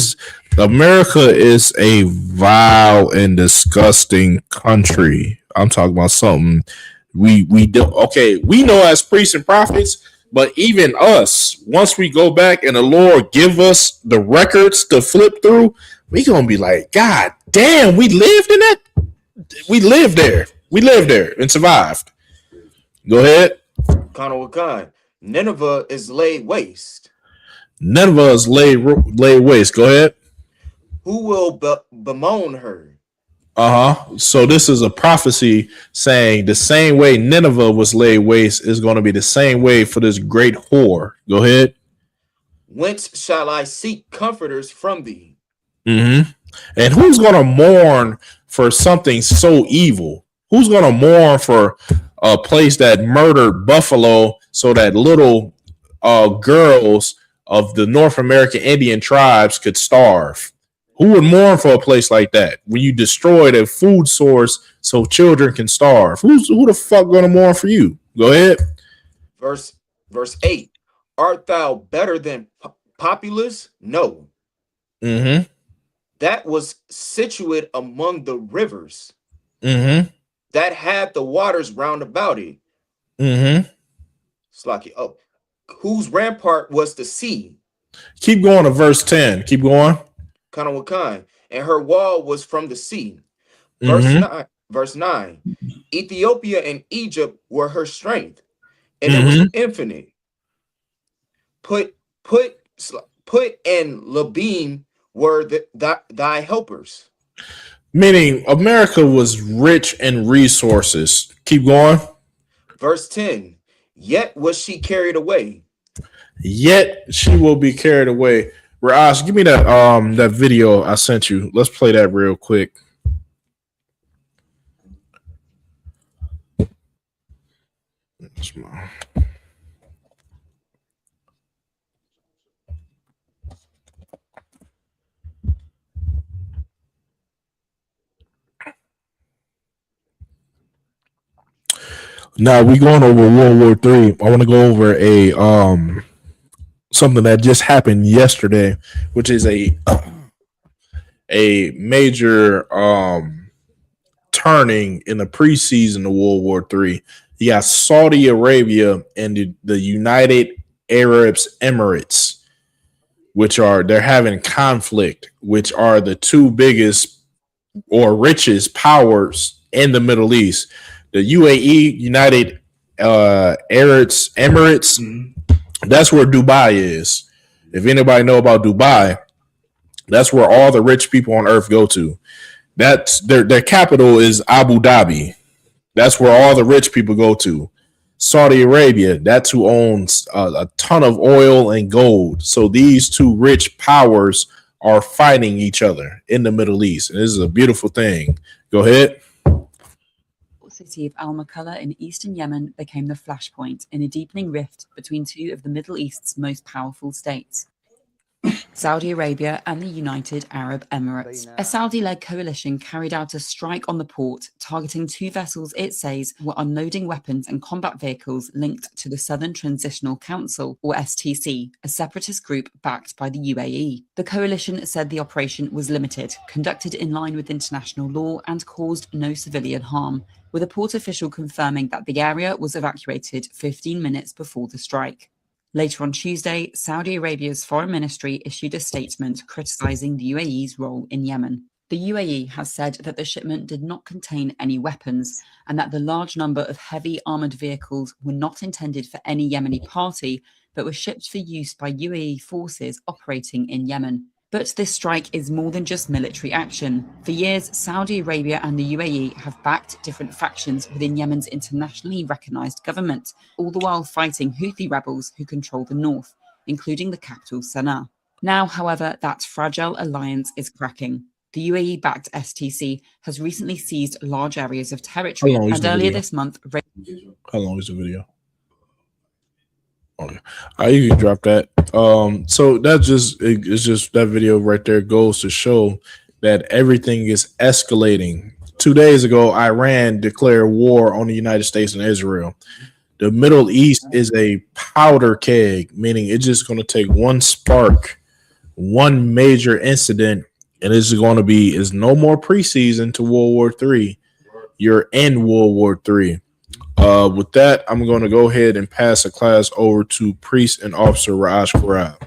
America is a vile and disgusting country. I'm talking about something we do. Okay, we know as priests and prophets, but even us, once we go back and the Lord give us the records to flip through, we gonna be like, God damn, we lived in it. We lived there. We lived there and survived. Go ahead. Nineveh is laid waste. Nineveh is laid waste. Go ahead. Who will bemoan her? So this is a prophecy saying the same way Nineveh was laid waste is going to be the same way for this great whore. Go ahead. Whence shall I seek comforters from thee? And who's going to mourn for something so evil? Who's going to mourn for a place that murdered buffalo so that little girls of the North American Indian tribes could starve? Who would mourn for a place like that when you destroyed a food source so children can starve? Who the fuck going to mourn for you? Go ahead. Verse 8. Art thou better than Populus? No. That was situate among the rivers. That had the waters round about it. Slacky. Oh, whose rampart was the sea? Keep going to verse 10. Keep going. And her wall was from the sea. Verse 9. Ethiopia and Egypt were her strength, and it was infinite. Put and Labim were thy helpers. Meaning America was rich in resources. Keep going. Verse 10. Yet was she carried away. Yet she will be carried away. Raj, give me that video I sent you. Let's play that real quick. Now we going over World War III. I want to go over a something that just happened yesterday, which is a major turning in the preseason of World War III. You got Saudi Arabia and the United Arab Emirates, which are they're having conflict, which are the two biggest or richest powers in the Middle East. The UAE, United Arab Emirates, that's where Dubai is. If anybody know about Dubai, that's where all the rich people on earth go to. That's their capital is Abu Dhabi. That's where all the rich people go to. Saudi Arabia, that's who owns a ton of oil and gold. So these two rich powers are fighting each other in the Middle East. And this is a beautiful thing. Go ahead. City of Al-Makalla in eastern Yemen became the flashpoint in a deepening rift between two of the Middle East's most powerful states, Saudi Arabia and the United Arab Emirates. A Saudi-led coalition carried out a strike on the port, targeting two vessels it says were unloading weapons and combat vehicles linked to the Southern Transitional Council, or STC, a separatist group backed by the UAE. The coalition said the operation was limited, conducted in line with international law, and caused no civilian harm, with a port official confirming that the area was evacuated 15 minutes before the strike. Later on Tuesday, Saudi Arabia's foreign ministry issued a statement criticizing the UAE's role in Yemen. The UAE has said that the shipment did not contain any weapons and that the large number of heavy armored vehicles were not intended for any Yemeni party, but were shipped for use by UAE forces operating in Yemen. But this strike is more than just military action. For years, Saudi Arabia and the UAE have backed different factions within Yemen's internationally recognized government, all the while fighting Houthi rebels who control the north, including the capital Sana'a. Now, however, that fragile alliance is cracking. The UAE-backed STC has recently seized large areas of territory, and earlier this month... How long is the video? Okay. You can drop that. So that's it's just that video right there goes to show that everything is escalating. 2 days ago, Iran declared war on the United States and Israel. The Middle East is a powder keg, meaning it's just going to take one spark, one major incident, and it's going to be is no more preseason to World War III. You're in World War III. With that, I'm going to go ahead and pass the class over to Priest and Officer Raj Karab.